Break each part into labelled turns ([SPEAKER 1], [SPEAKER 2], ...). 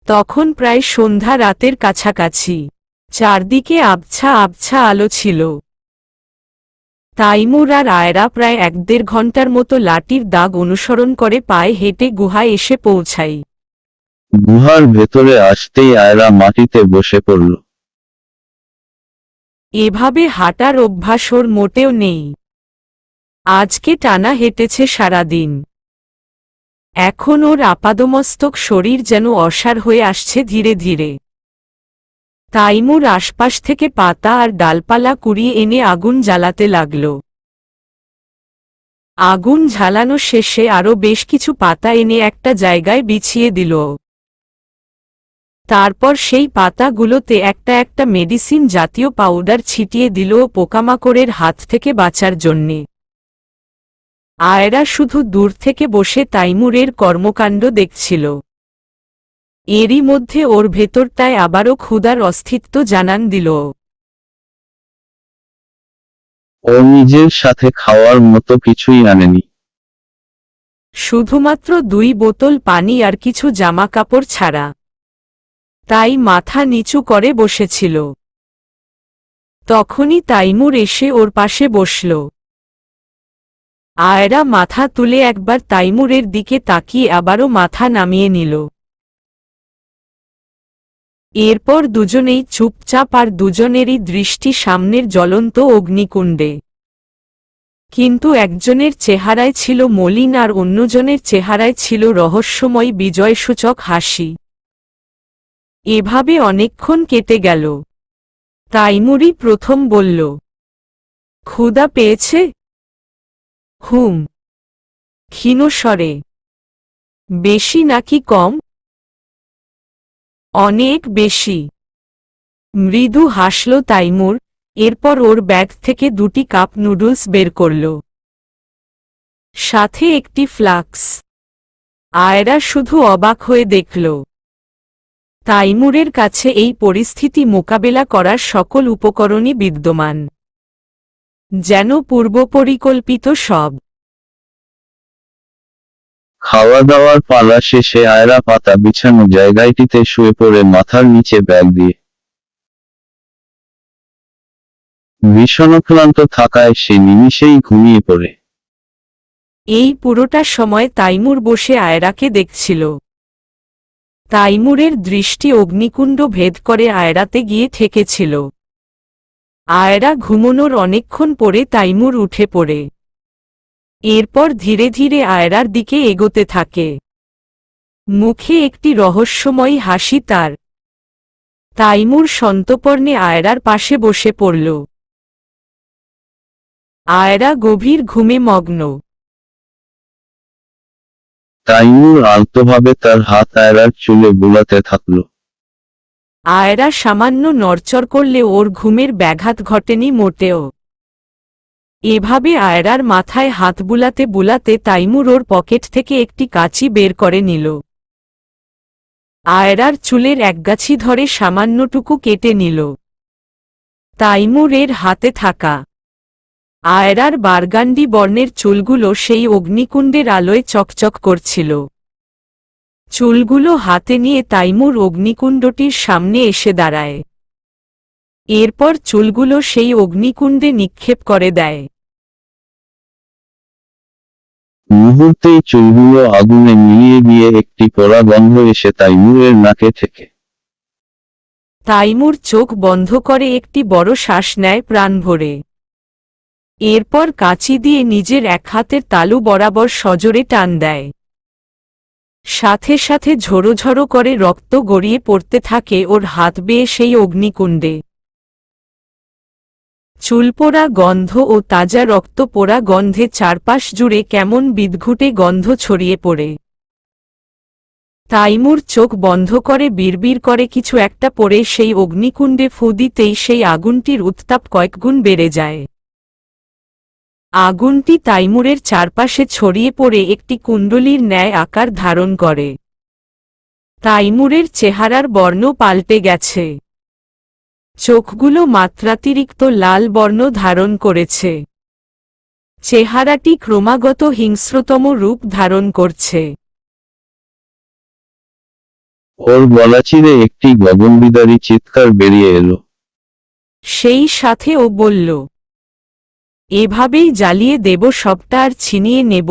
[SPEAKER 1] তখন প্রায় সন্ধ্যা রাতের কাছাকাছি। চারদিকে আবছা আবছা আলো ছিল। তাইমুর আর আয়রা প্রায় 1-1.5 ঘন্টার মতো লাঠির দাগ অনুসরণ করে পায়ে হেঁটে গুহায় এসে পৌঁছায়।
[SPEAKER 2] গুহার ভেতরে আসতেই আয়রা মাটিতে বসে পড়ল।
[SPEAKER 1] এভাবে হাঁটার অভ্যাস ওর মোটেও নেই। আজকে টানা হেঁটেছে সারাদিন। এখন ওর আপাদমস্তক শরীর যেন অসাড় হয়ে আসছে ধীরে ধীরে। তাইমুর আশপাশ থেকে পাতা আর ডালপালা কুড়িয়ে এনে আগুন জ্বালাতে লাগল। আগুন ঝালানো শেষে আরও বেশ কিছু পাতা এনে একটা জায়গায় বিছিয়ে দিল। তারপর সেই পাতাগুলোতে একটা একটা মেডিসিন জাতীয় পাউডার ছিটিয়ে দিল পোকামাকড়ের হাত থেকে বাঁচার জন্যে। আয়রা শুধু দূর থেকে বসে তাইমুরের কর্মকাণ্ড দেখছিল। এরই মধ্যে ওর ভেতরটায় আবারও ক্ষুধার অস্তিত্ব জানান দিল।
[SPEAKER 2] ও নিজের সাথে খাওয়ার মতো কিছুই আনেনি।
[SPEAKER 1] শুধুমাত্র 2 বোতল পানি আর কিছু জামা কাপড় ছাড়া। তাই মাথা নিচু করে বসেছিল। তখনই তাইমুর এসে ওর পাশে বসল। আয়রা মাথা তুলে একবার তাইমুরের দিকে তাকিয়ে আবারও মাথা নামিয়ে নিল। এরপর দুজনেই চুপচাপ, আর দুজনেরই দৃষ্টি সামনের জ্বলন্ত অগ্নিকুণ্ডে। কিন্তু একজনের চেহারায় ছিল মলিন আর অন্যজনের চেহারায় ছিল রহস্যময় বিজয়সূচক হাসি। এভাবে অনেকক্ষণ কেটে গেল। তাইমুরই প্রথম বলল, ক্ষুধা পেয়েছে? হুম। ক্ষীণ স্বরে। বেশি নাকি কম? অনেক বেশি। মৃদু হাসল তাইমুর। এরপর ওর ব্যাগ থেকে 2টি কাপ নুডলস বের করল, সাথে একটি ফ্লাক্স। আয়রা শুধু অবাক হয়ে দেখল। তাইমুরের কাছে এই পরিস্থিতি মোকাবেলা করার সকল উপকরণই বিদ্যমান, যেন পূর্বপরিকল্পিত সব।
[SPEAKER 2] খাওয়া দাওয়ার পালা শেষে আয়রা পাতা বিছানো জায়গাটিতে শুয়ে পড়ে মাথার নিচে ব্যাগ দিয়ে ভীষণক্লান্ত থাকায় সে নিমিষেই ঘুমিয়ে পড়ে।
[SPEAKER 1] এই পুরোটা সময় তাইমুর বসে আয়রাকে দেখছিল। তাইমুরের দৃষ্টি অগ্নিকুণ্ড ভেদ করে আয়রাতে গিয়ে ঠেকেছিল। আয়রা ঘুমোনোর অনেকক্ষণ পরে তাইমুর উঠে পড়ে। এরপর ধীরে ধীরে আয়রার দিকে এগোতে থাকে। মুখে একটি রহস্যময়ী হাসি তার। তাইমুর সন্তর্পণে আয়রার পাশে বসে পড়ল। আয়রা গভীর ঘুমে মগ্ন।
[SPEAKER 2] তাইমুর আলতোভাবে তার হাত আয়রার চুলে বুলাতে থাকল।
[SPEAKER 1] আয়রা সামান্য নড়চড় করলে ওর ঘুমের ব্যাঘাত ঘটেনি মোটেও। এভাবে আয়রার মাথায় হাত বুলাতে বুলাতে তাইমুর ওর পকেট থেকে একটি কাঁচি বের করে নিল। আয়রার চুলের একগাছি ধরে সামান্যটুকু কেটে নিল। তাইমুর এর হাতে থাকা আয়রার বারগান্ডি বর্ণের চুলগুলো সেই অগ্নিকুণ্ডের আলোয় চকচক করছিল। চুলগুলো হাতে নিয়ে তাইমুর অগ্নিকুণ্ডটির সামনে এসে দাঁড়ায়। এরপর চুলগুলো সেই অগ্নিকুণ্ডে নিক্ষেপ করে দেয়।
[SPEAKER 2] মুহূর্তেই চুলগুলো আগুনে মিলিয়ে গিয়ে একটি পোড়া গন্ধ এসে তাইমুরের নাকে থেকে।
[SPEAKER 1] তাইমুর চোখ বন্ধ করে একটি বড় শ্বাস নেয় প্রাণ ভরে। এরপর কাঁচি দিয়ে নিজের এক হাতের তালু বরাবর সজোরে টান দেয়। সাথে সাথে ঝরো ঝরো করে রক্ত গড়িয়ে পড়তে থাকে ওর হাত বেয়ে সেই অগ্নিকুণ্ডে। চুলপোড়া গন্ধ ও তাজা রক্ত পোড়া গন্ধে চারপাশ জুড়ে কেমন বিদঘুটে গন্ধ ছড়িয়ে পড়ে। তাইমুর চোখ বন্ধ করে বিড়বিড় করে কিছু একটা পড়ে সেই অগ্নিকুণ্ডে ফু দিতেই সেই আগুনটির উত্তাপ কয়েকগুণ বেড়ে যায়। আগুনটি তাইমুরের চারপাশে ছড়িয়ে পড়ে একটি কুণ্ডলীর ন্যায় আকার ধারণ করে। তাইমুরের চেহারার বর্ণ পাল্টে গেছে। চোখগুলো মাত্রাতিরিক্ত লাল বর্ণ ধারণ করেছে। চেহারাটি ক্রমাগত হিংস্রতম রূপ ধারণ করছে।
[SPEAKER 2] ওর গলা চিরে একটি গগনবিদারী চিৎকার বেরিয়ে এলো।
[SPEAKER 1] সেই সাথে ও বলল, এভাবেই জ্বালিয়ে দেব সবটা আর ছিনিয়ে নেব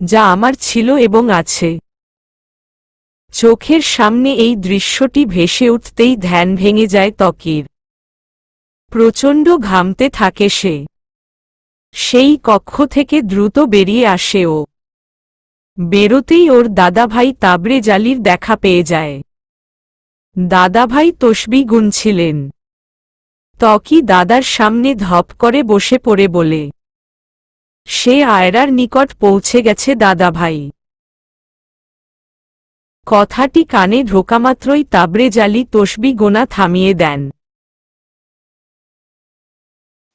[SPEAKER 1] যা আমার ছিল এবং আছে। চোখের সামনে এই দৃশ্যটি ভেসে উঠতেই ধ্যান ভেঙে যায় ত্বকীর। প্রচণ্ড ঘামতে থাকে সে। সেই কক্ষ থেকে দ্রুত বেরিয়ে আসে ও। বেরোতেই ওর দাদাভাই তাবরেজ আলীর দেখা পেয়ে যায়। দাদাভাই তসবিহ গুনছিলেন। ত্বকী দাদার সামনে ধপ করে বসে পড়ে বলে, সে আয়রার নিকট পৌঁছে গেছে দাদাভাই। কথাটি কানে ঢোকামাত্রই তাবরেজ আলী তসবিহ গোনা থামিয়ে দেন।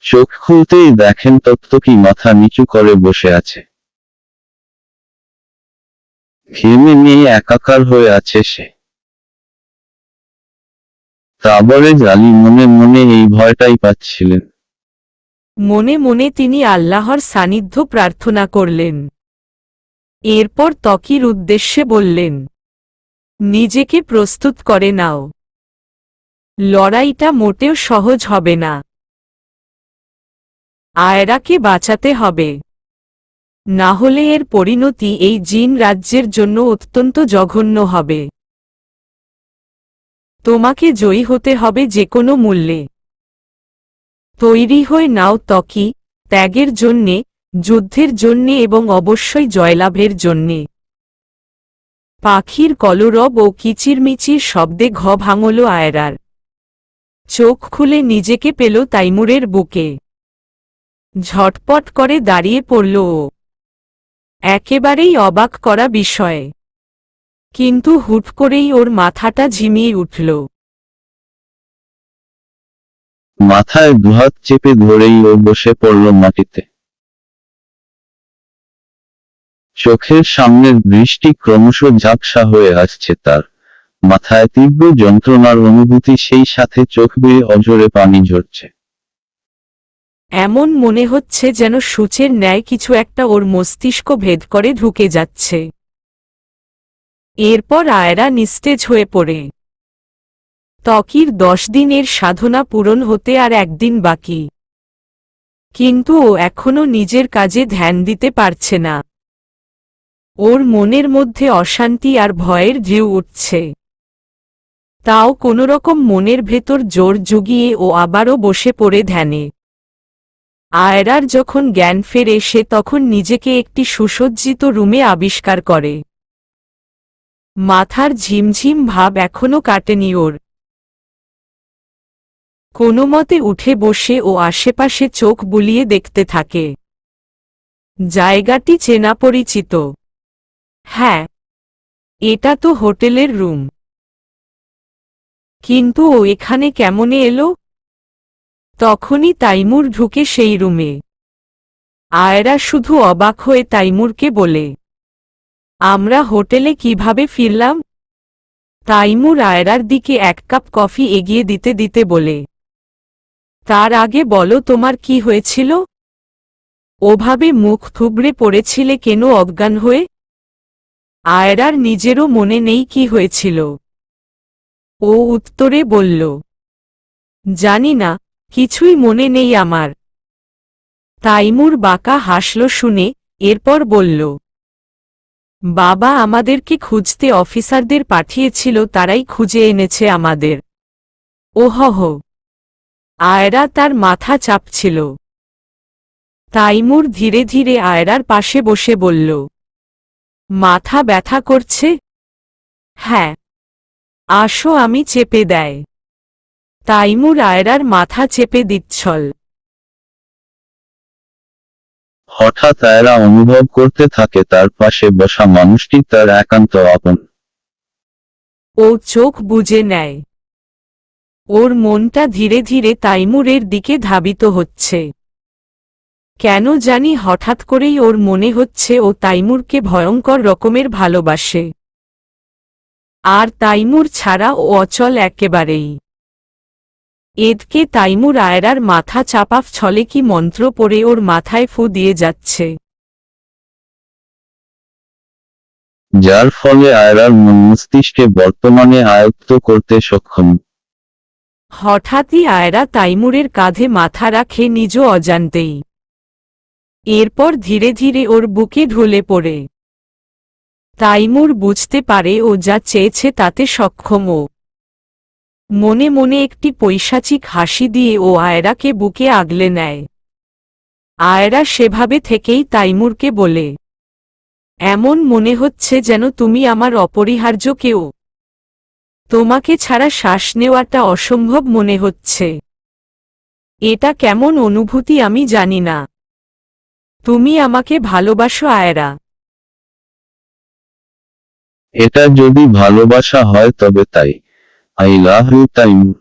[SPEAKER 2] চোখ খুলতেই দেখেন তত্ত্বকি মাথা নিচু করে বসে আছে। ঘেমে নিয়ে একাকার হয়ে আছে সে। তাবরেজ আলী মনে মনে এই ভয়টাই পাচ্ছিলেন।
[SPEAKER 1] মনে মনে তিনি আল্লাহর সান্নিধ্য প্রার্থনা করলেন। এরপর ত্বকীর উদ্দেশ্যে বললেন, নিজেকে প্রস্তুত করে নাও। লড়াইটা মোটেও সহজ হবে না। আয়রাকে বাঁচাতে হবে, না হলে এর পরিণতি এই জিন রাজ্যের জন্য অত্যন্ত জঘন্য হবে। তোমাকে জয়ী হতে হবে যে কোনো মূল্যে। তৈরি হয়ে নাও ত্বকী, ত্যাগের জন্যে, যুদ্ধের জন্যে এবং অবশ্যই জয়লাভের জন্যে। পাখির কলরব ও কিচিরমিচির শব্দে ভাঙল আয়রার। চোখ খুলে নিজেকে পেল তাইমুরের বুকে। ঝটপট করে দাঁড়িয়ে পড়ল ও। একেবারেই অবাক করা বিষয়। কিন্তু হুট করেই ওর মাথাটা ঝিমিয়ে উঠল।
[SPEAKER 2] মাথায় দুহাত চেপে ধরেই ও বসে পড়ল মাটিতে। চোখের সামনের দৃষ্টি ক্রমশ ঝাপসা হয়ে আসছে তার। মাথায় তীব্র যন্ত্রণার অনুভূতি, সেই সাথে চোখ বেয়ে অঝরে পানি ঝরছে।
[SPEAKER 1] এমন মনে হচ্ছে যেন সূচের ন্যায় কিছু একটা ওর মস্তিষ্ক ভেদ করে ঢুকে যাচ্ছে। এরপর আয়রা নিস্তেজ হয়ে পড়ে। ত্বকীর 10 দিনের সাধনা পূরণ হতে আর একদিন বাকি। কিন্তু ও এখনো নিজের কাজে ধ্যান দিতে পারছে না। ওর মনের মধ্যে অশান্তি আর ভয়ের ঢেউ উঠছে। তাও কোনোরকম মনের ভেতর জোর জুগিয়ে ও আবারও বসে পড়ে ধ্যানে। আয়রার যখন জ্ঞান ফেরে সে তখন নিজেকে একটি সুসজ্জিত রুমে আবিষ্কার করে। মাথার ঝিমঝিম ভাব এখনো কাটেনি ওর। কোনোমতে উঠে বসে ও আশেপাশে চোখ বুলিয়ে দেখতে থাকে। জায়গাটি চেনা পরিচিত। হ্যাঁ, এটা তো হোটেলের রুম। কিন্তু ও এখানে কেমনে এলো? তখনই তাইমুর ঢুকে সেই রুমে। আয়রা শুধু অবাক হয়ে তাইমুরকে বলে, আমরা হোটেলে কিভাবে ফিরলাম? তাইমুর আয়রার দিকে 1 কাপ কফি এগিয়ে দিতে দিতে বলে, তার আগে বলো তোমার কি হয়েছিল? ওভাবে মুখ থুবড়ে পড়েছিলে কেন অজ্ঞান হয়ে? আয়রার নিজেরও মনে নেই কি হয়েছিল। ও উত্তরে বলল, জানি না, কিছুই মনে নেই আমার। তাইমুর বাঁকা হাসল শুনে, এরপর বলল, বাবা আমাদেরকে খুঁজতে অফিসারদের পাঠিয়েছিল, তারাই খুঁজে এনেছে আমাদের। ওহহ। আয়রা তার মাথা চাপছিল। তাইমুর ধীরে ধীরে আয়রার পাশে বসে বলল, মাথা ব্যথা করছে? হ্যাঁ। আসো আমি চেপে দেয়। তাইমুর আয়রার মাথা চেপে দিচ্ছল।
[SPEAKER 2] হঠাৎ আয়রা অনুভব করতে থাকে তার পাশে বসা মানুষটি তার একান্ত আপন।
[SPEAKER 1] ও চোখ বুজে নেয়। ওর মনটা ধীরে ধীরে তাইমুরের দিকে ধাবিত হচ্ছে। কেন জানি হঠাৎ করেই ওর মনে হচ্ছে ও তাইমুরকে ভয়ঙ্কর রকমের ভালোবাসে। আর তাইমুর ছাড়া ও অচল একেবারেই। এদকে তাইমুর আয়রার মাথা চাপাফ ছলে কি মন্ত্র পড়ে ওর মাথায় ফু দিয়ে যাচ্ছে।
[SPEAKER 2] যার ফলে আয়রার মন মস্তিষ্কে বর্তমানে আয়ত্ত করতে সক্ষম।
[SPEAKER 1] হঠাৎই আয়রা তাইমুরের কাঁধে মাথা রাখে নিজ অজান্তেই। এরপর ধীরে ধীরে ওর বুকে ঢলে পড়ে। তাইমুর বুঝতে পারে ও যা চেয়েছে তাতে সক্ষম ও। মনে মনে একটি পৈশাচিক হাসি দিয়ে ও আয়রাকে বুকে আগলে নেয়। আয়রা সেভাবে থেকেই তাইমুরকে বলে, এমন মনে হচ্ছে যেন তুমি আমার অপরিহার্য কেউ। তোমাকে ছাড়া শ্বাস নেওয়াটা অসম্ভব মনে হচ্ছে। এটা কেমন অনুভূতি আমি জানি না। তুমি আমাকে ভালোবাসো আয়রা?
[SPEAKER 2] এটা যদি ভালোবাসা হয় তবে তাই। I love you Taimur.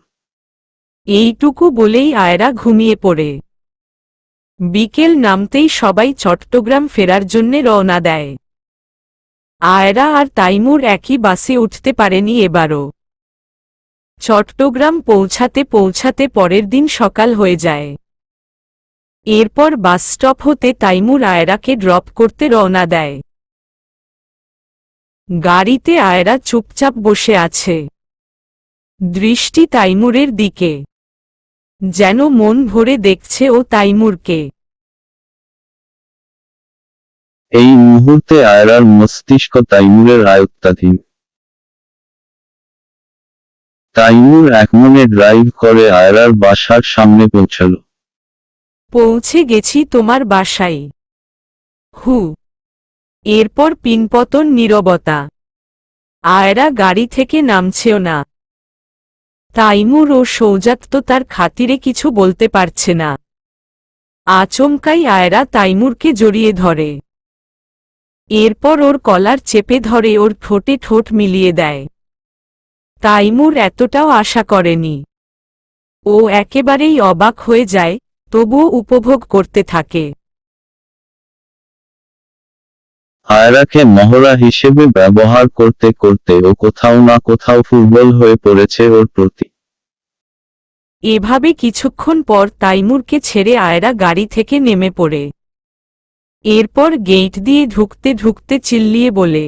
[SPEAKER 1] এইটুকু বলেই আয়রা ঘুমিয়ে পড়ে। বিকেল নামতেই সবাই চট্টগ্রাম ফেরার জন্যে রওনা দেয়। আয়রা আর তাইমুর একই বাসে উঠতে পারেনি এবারও। চট্টগ্রাম পৌঁছাতে পৌঁছাতে পরের দিন সকাল হয়ে যায়। এরপর বাস স্টপ হতে তাইমুর আয়রাকে ড্রপ করতে রওনা দেয়। গাড়িতে আয়রা চুপচাপ বসে আছে, দৃষ্টি তাইমুরের দিকে, যেন মন ভরে দেখছে ও তাইমুরকে।
[SPEAKER 2] এই মুহূর্তে আয়রার মস্তিষ্ক তাইমুরের আয়ত্তাধীন। তাইমুর একমনে ড্রাইভ করে আয়রার বাসার সামনে পৌঁছাল।
[SPEAKER 1] পৌঁছে গেছি তোমার বাসায়। হু। এরপর পিনপতন নীরবতা। আয়রা গাড়ি থেকে নামছেও না। তাইমুর ও সৌজাত তার খাতিরে কিছু বলতে পারছে না। আচমকাই আয়রা তাইমুরকে জড়িয়ে ধরে। এরপর ওর কলার চেপে ধরে ওর ঠোঁটে ঠোঁট মিলিয়ে দেয়। তাইমুর এতটাও আশা করেনি। ও একেবারেই অবাক হয়ে যায়, তবুও উপভোগ করতে থাকে।
[SPEAKER 2] আয়রাকে মহড়া হিসেবে ব্যবহার করতে করতে ও কোথাও না কোথাও ফুটবল হয়ে পড়েছে ওর প্রতি।
[SPEAKER 1] এভাবে কিছুক্ষণ পর তাইমুরকে ছেড়ে আয়রা গাড়ি থেকে নেমে পড়ে। এরপর গেট দিয়ে ঢুকতে ঢুকতে চিল্লিয়ে বলে,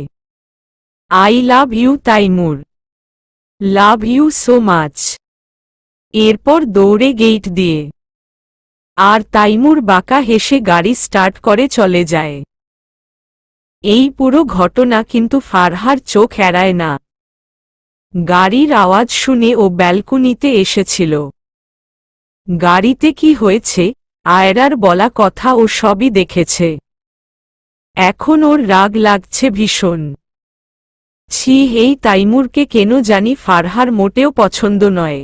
[SPEAKER 1] I love you Taimur, love you so much. এরপর দৌড়ে গেট দিয়ে। আর তাইমুর বাঁকা হেসে গাড়ি স্টার্ট করে চলে যায়। এই পুরো ঘটনা কিন্তু ফারহার চোখ এড়ায় না। গাড়ির আওয়াজ শুনে ও ব্যালকনিতে এসেছিল। গাড়িতে কি হয়েছে, আয়রার বলা কথা ও সবই দেখেছে। এখন ওর রাগ লাগছে ভীষণ। ছি, এই তাইমুরকে কেন জানি ফারহার মোটেও পছন্দ নয়।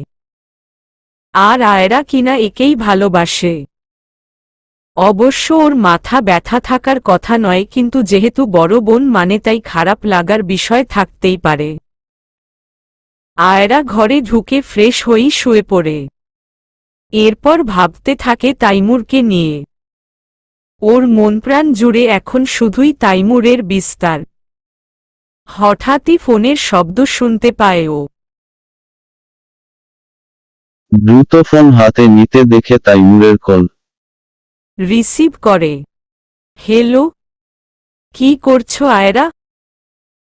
[SPEAKER 1] আর আয়রা কিনা একেই ভালোবাসে। অবশ্য ওর মাথা ব্যথা থাকার কথা নয়, কিন্তু যেহেতু বড় বোন মানে তাই খারাপ লাগার বিষয় থাকতেই পারে। আয়রা ঘরে ঢুকে ফ্রেশ হয়েই শুয়ে পড়ে। এরপর ভাবতে থাকে তাইমুরকে নিয়ে। ওর মনপ্রাণ জুড়ে এখন শুধুই তাইমুরের বিস্তার। হঠাৎই ফোনের শব্দ শুনতে পায় ও।
[SPEAKER 2] দ্রুত ফোন হাতে নিতে দেখে তাইমুরের কল।
[SPEAKER 1] রিসিভ করে। হ্যালো, কি করছো আয়রা?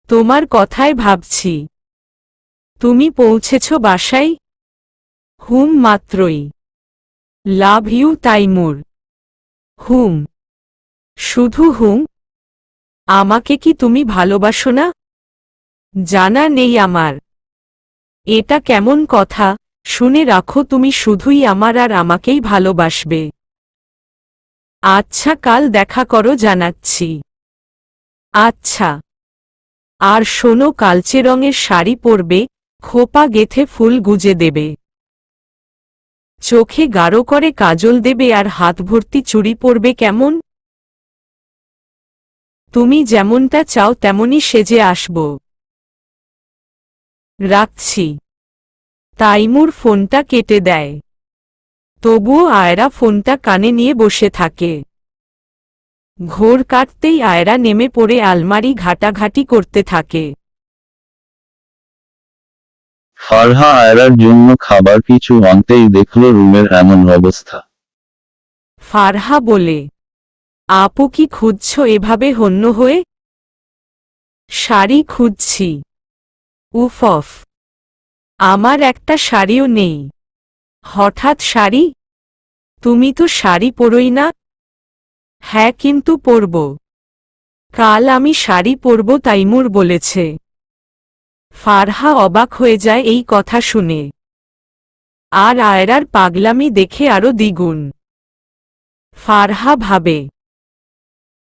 [SPEAKER 1] তোমার কথাই ভাবছি। তুমি পৌঁছেছ বাসায়? হুম, মাত্রই। Love you Taimur. হুম। শুধু হুম? আমাকে কি তুমি ভালোবাসো না? জানা নেই আমার। এটা কেমন কথা, শুনে রাখো তুমি শুধুই আমার আর আমাকেই ভালোবাসবে। আচ্ছা, কাল দেখা করো, জানাচ্ছি। আচ্ছা। আর শোনো, কালচে রঙের শাড়ি পরবে, খোপা গেথে ফুল গুজে দেবে, চোখে গাঢ় করে কাজল দেবে আর হাত ভর্তি চুড়ি পরবে, কেমন? তুমি যেমনটা চাও তেমনই সেজে আসব। রাখছি। তাইমুর ফোনটা কেটে দেয়। তবুও আয়রা ফোনটা কানে নিয়ে বসে থাকে। ঘোর কাটতেই আয়রা নেমে পড়ে আলমারি ঘাটাঘাটি করতে থাকে।
[SPEAKER 2] ফারহা আয়রার জন্য খাবার কিছু আনতেই দেখল রুমের এমন অবস্থা।
[SPEAKER 1] ফারহা বলে, আপু কি খুঁজছ এভাবে হন্য হয়ে? শাড়ি খুঁজছি। উফ অফ, আমার একটা শাড়িও নেই। হঠাৎ শাড়ি? তুমি তো শাড়ি পরোই না। হ্যাঁ, কিন্তু পরব। কাল আমি শাড়ি পরব তাইমুর বলেছে। ফারহা অবাক হয়ে যায় এই কথা শুনে। আর আয়রার পাগলামি দেখে আরো দ্বিগুণ। ফারহা ভাবে,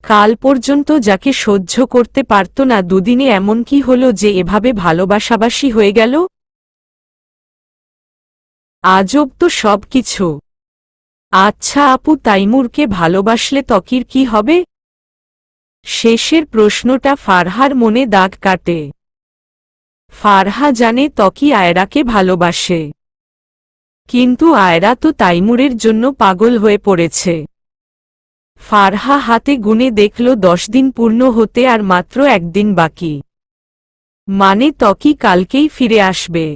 [SPEAKER 1] কাল পর্যন্ত যাকে সহ্য করতে পারত না দুদিনে এমন কি হলো যে এভাবে ভালোবাসাবাসি হয়ে গেল? আজব তো সব কিছু। আচ্ছা আপু, তাইমুরকে ভালোবাসলে ত্বকির কি হবে? শেষের প্রশ্নটা ফারহার মনে দাগ কাটে। ফারহা জানে ত্বকি আয়রাকে ভালোবাসে, কিন্তু আয়রা তো তাইমুরের জন্য পাগল হয়ে পড়েছে। ফারহা হাতে গুনে দেখল 10 দিন পূর্ণ হতে আর মাত্র একদিন বাকি। মানে ত্বকি কালকেই ফিরে আসবে।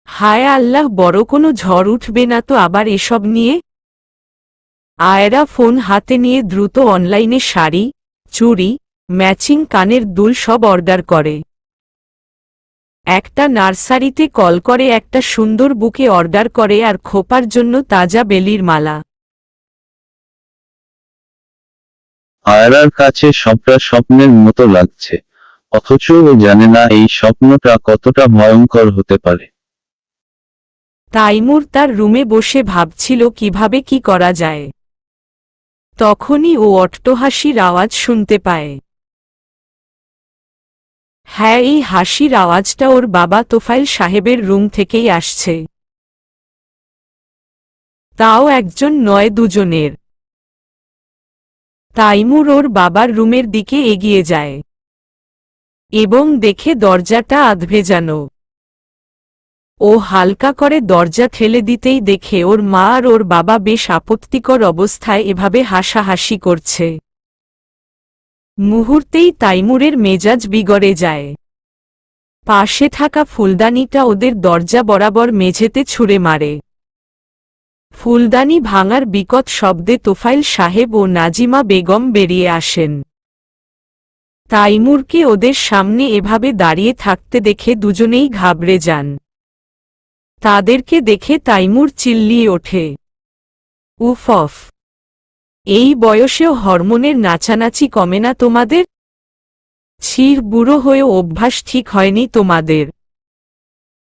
[SPEAKER 1] হায় আল্লাহ, বড় কোনো ঝড় উঠবে না তো আবার এসব নিয়ে? আয়রা ফোন হাতে নিয়ে দ্রুত অনলাইনে শাড়ি, চুড়ি, ম্যাচিং কানের দুল সব অর্ডার করে। একটা নার্সারিতে কল করে একটা সুন্দর বুকে অর্ডার করে আর খোপার জন্য তাজা বেলির মালা।
[SPEAKER 2] আয়রার কাছে সবটা স্বপ্নের মতো লাগছে, অথচ ও জানে না এই স্বপ্নটা কতটা ভয়ঙ্কর হতে পারে।
[SPEAKER 1] তাইমুর তার রুমে বসে ভাবছিল কিভাবে কি করা যায়। তখনই ও অট্টহাসির আওয়াজ শুনতে পায়। হ্যাঁ, এই হাসির আওয়াজটা ওর বাবা তোফাইল সাহেবের রুম থেকেই আসছে। তাও একজন নয়, দুজনের। তাইমুর ওর বাবার রুমের দিকে এগিয়ে যায় এবং দেখে দরজাটা আধভেজানো। ও হালকা করে দরজা ঠেলে দিতেই দেখে ওর মা আর ওর বাবা বেশ আপত্তিকর অবস্থায় এভাবে হাসাহাসি করছে। মুহূর্তেই তাইমুরের মেজাজ বিগড়ে যায়। পাশে থাকা ফুলদানিটা ওদের দরজা বরাবর মেঝেতে ছুঁড়ে মারে। ফুলদানি ভাঙার বিকট শব্দে তোফাইল সাহেব ও নাজিমা বেগম বেরিয়ে আসেন। তাইমুরকে ওদের সামনে এভাবে দাঁড়িয়ে থাকতে দেখে দুজনেই ঘাবড়ে যান। তাদেরকে দেখে তাইমুর চিল্লিয়ে ওঠে, উফ অফ, এই বয়সেও হরমোনের নাচানাচি কমে না তোমাদের? ছির, বুড়ো হয়েও অভ্যাস ঠিক হয়নি তোমাদের।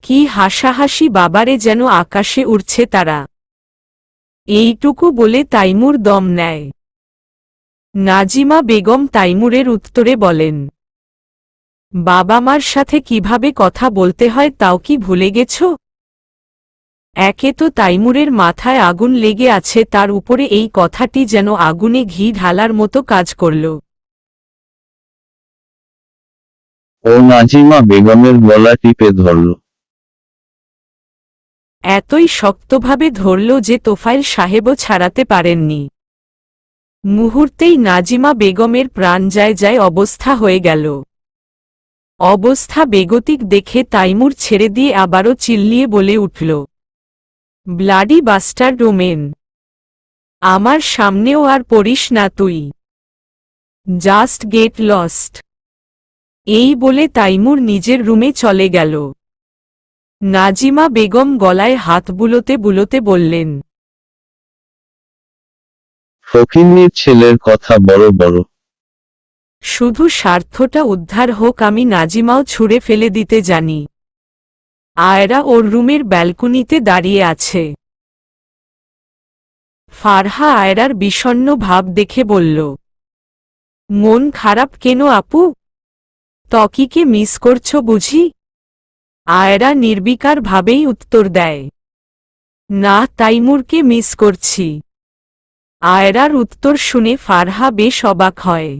[SPEAKER 1] কি হাসাহাসি বাবারে, যেন আকাশে উড়ছে তারা। এইটুকু বলে তাইমুর দম নেয়। নাজিমা বেগম তাইমুরের উত্তরে বলেন, বাবা মার সাথে কিভাবে কথা বলতে হয় তাও কি ভুলে গেছ? একে তো তাইমুরের মাথায় আগুন লেগে আছে, তার উপরে এই কথাটি যেন আগুনে ঘি ঢালার মতো কাজ করল।
[SPEAKER 2] ও নাজিমা বেগমের গলা টিপে ধরল।
[SPEAKER 1] এতই শক্তভাবে ধরল যে তোফাইল সাহেবও ছাড়াতে পারেননি। মুহূর্তেই নাজিমা বেগমের প্রাণ যায় যায় অবস্থা হয়ে গেল। অবস্থা বেগতিক দেখে তাইমুর ছেড়ে দিয়ে আবারও চিল্লিয়ে বলে উঠল, ব্লাডি বাস্টার্ড ওমেন, আমার সামনেও আর পড়িস না তুই। Just get lost. এই বলে তাইমুর নিজের রুমে চলে গেল। নাজিমা বেগম গলায় হাত বুলোতে বুলোতে বললেন,
[SPEAKER 2] ফকিন্নির ছেলের কথা বড় বড়।
[SPEAKER 1] শুধু স্বার্থটা উদ্ধার হোক, আমি নাজিমাও ছুঁড়ে ফেলে দিতে জানি। আয়রা ওর রুমের ব্যালকনিতে দাঁড়িয়ে আছে। ফারহা আয়রার বিষণ্ণ ভাব দেখে বলল, মন খারাপ কেন আপু? ত্বকিকে মিস করছো বুঝি? আয়রা নির্বিকার ভাবেই উত্তর দেয়, না, তাইমুরকে মিস করছি। আয়রার উত্তর শুনে ফারহা বেশ অবাক হয়।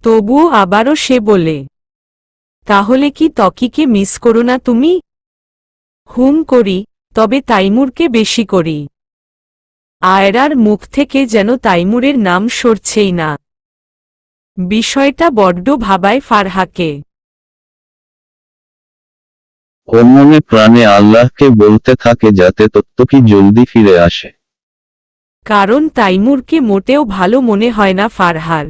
[SPEAKER 1] তবুও আবারও সে বলে, তাহলে কি ত্বকিকে মিস করো না তুমি? হুম করি, তবে তাইমুরকে বেশি করি। আয়রার মুখ থেকে যেন তাইমুরের নাম সরছেই না। বিষয়টা বড্ড ভাবায় ফারহাকে।
[SPEAKER 2] ও মনে প্রাণে আল্লাহকে বলতে থাকে যাতে ত্বকি জলদি ফিরে আসে।
[SPEAKER 1] কারণ তাইমুরকে মোটেও ভালো মনে হয় না ফারহার।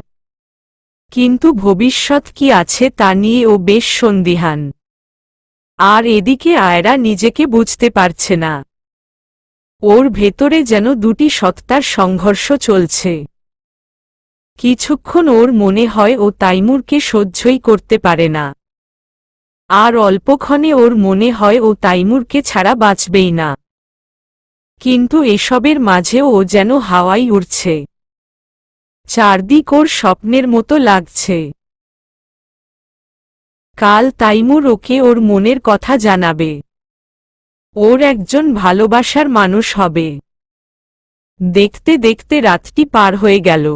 [SPEAKER 1] কিন্তু ভবিষ্যৎ কি আছে তা নিয়ে ও বেশ সন্দিহান। আর এদিকে আয়রা নিজেকে বুঝতে পারছে না। ওর ভেতরে যেন দুটি সত্তার সংঘর্ষ চলছে। কিছুক্ষণ ওর মনে হয় ও তাইমুরকে সহ্যই করতে পারে না, আর অল্পক্ষণে ওর মনে হয় ও তাইমুরকে ছাড়া বাঁচবেই না। কিন্তু এসবের মাঝেও ও যেন হাওয়ায় উড়ছে। চারদিক ওর স্বপ্নের মতো লাগছে। কাল তাইমুর ওকে ওর মনের কথা জানাবে। ওর একজন ভালোবাসার মানুষ হবে। দেখতে দেখতে রাতটি পার হয়ে গেল।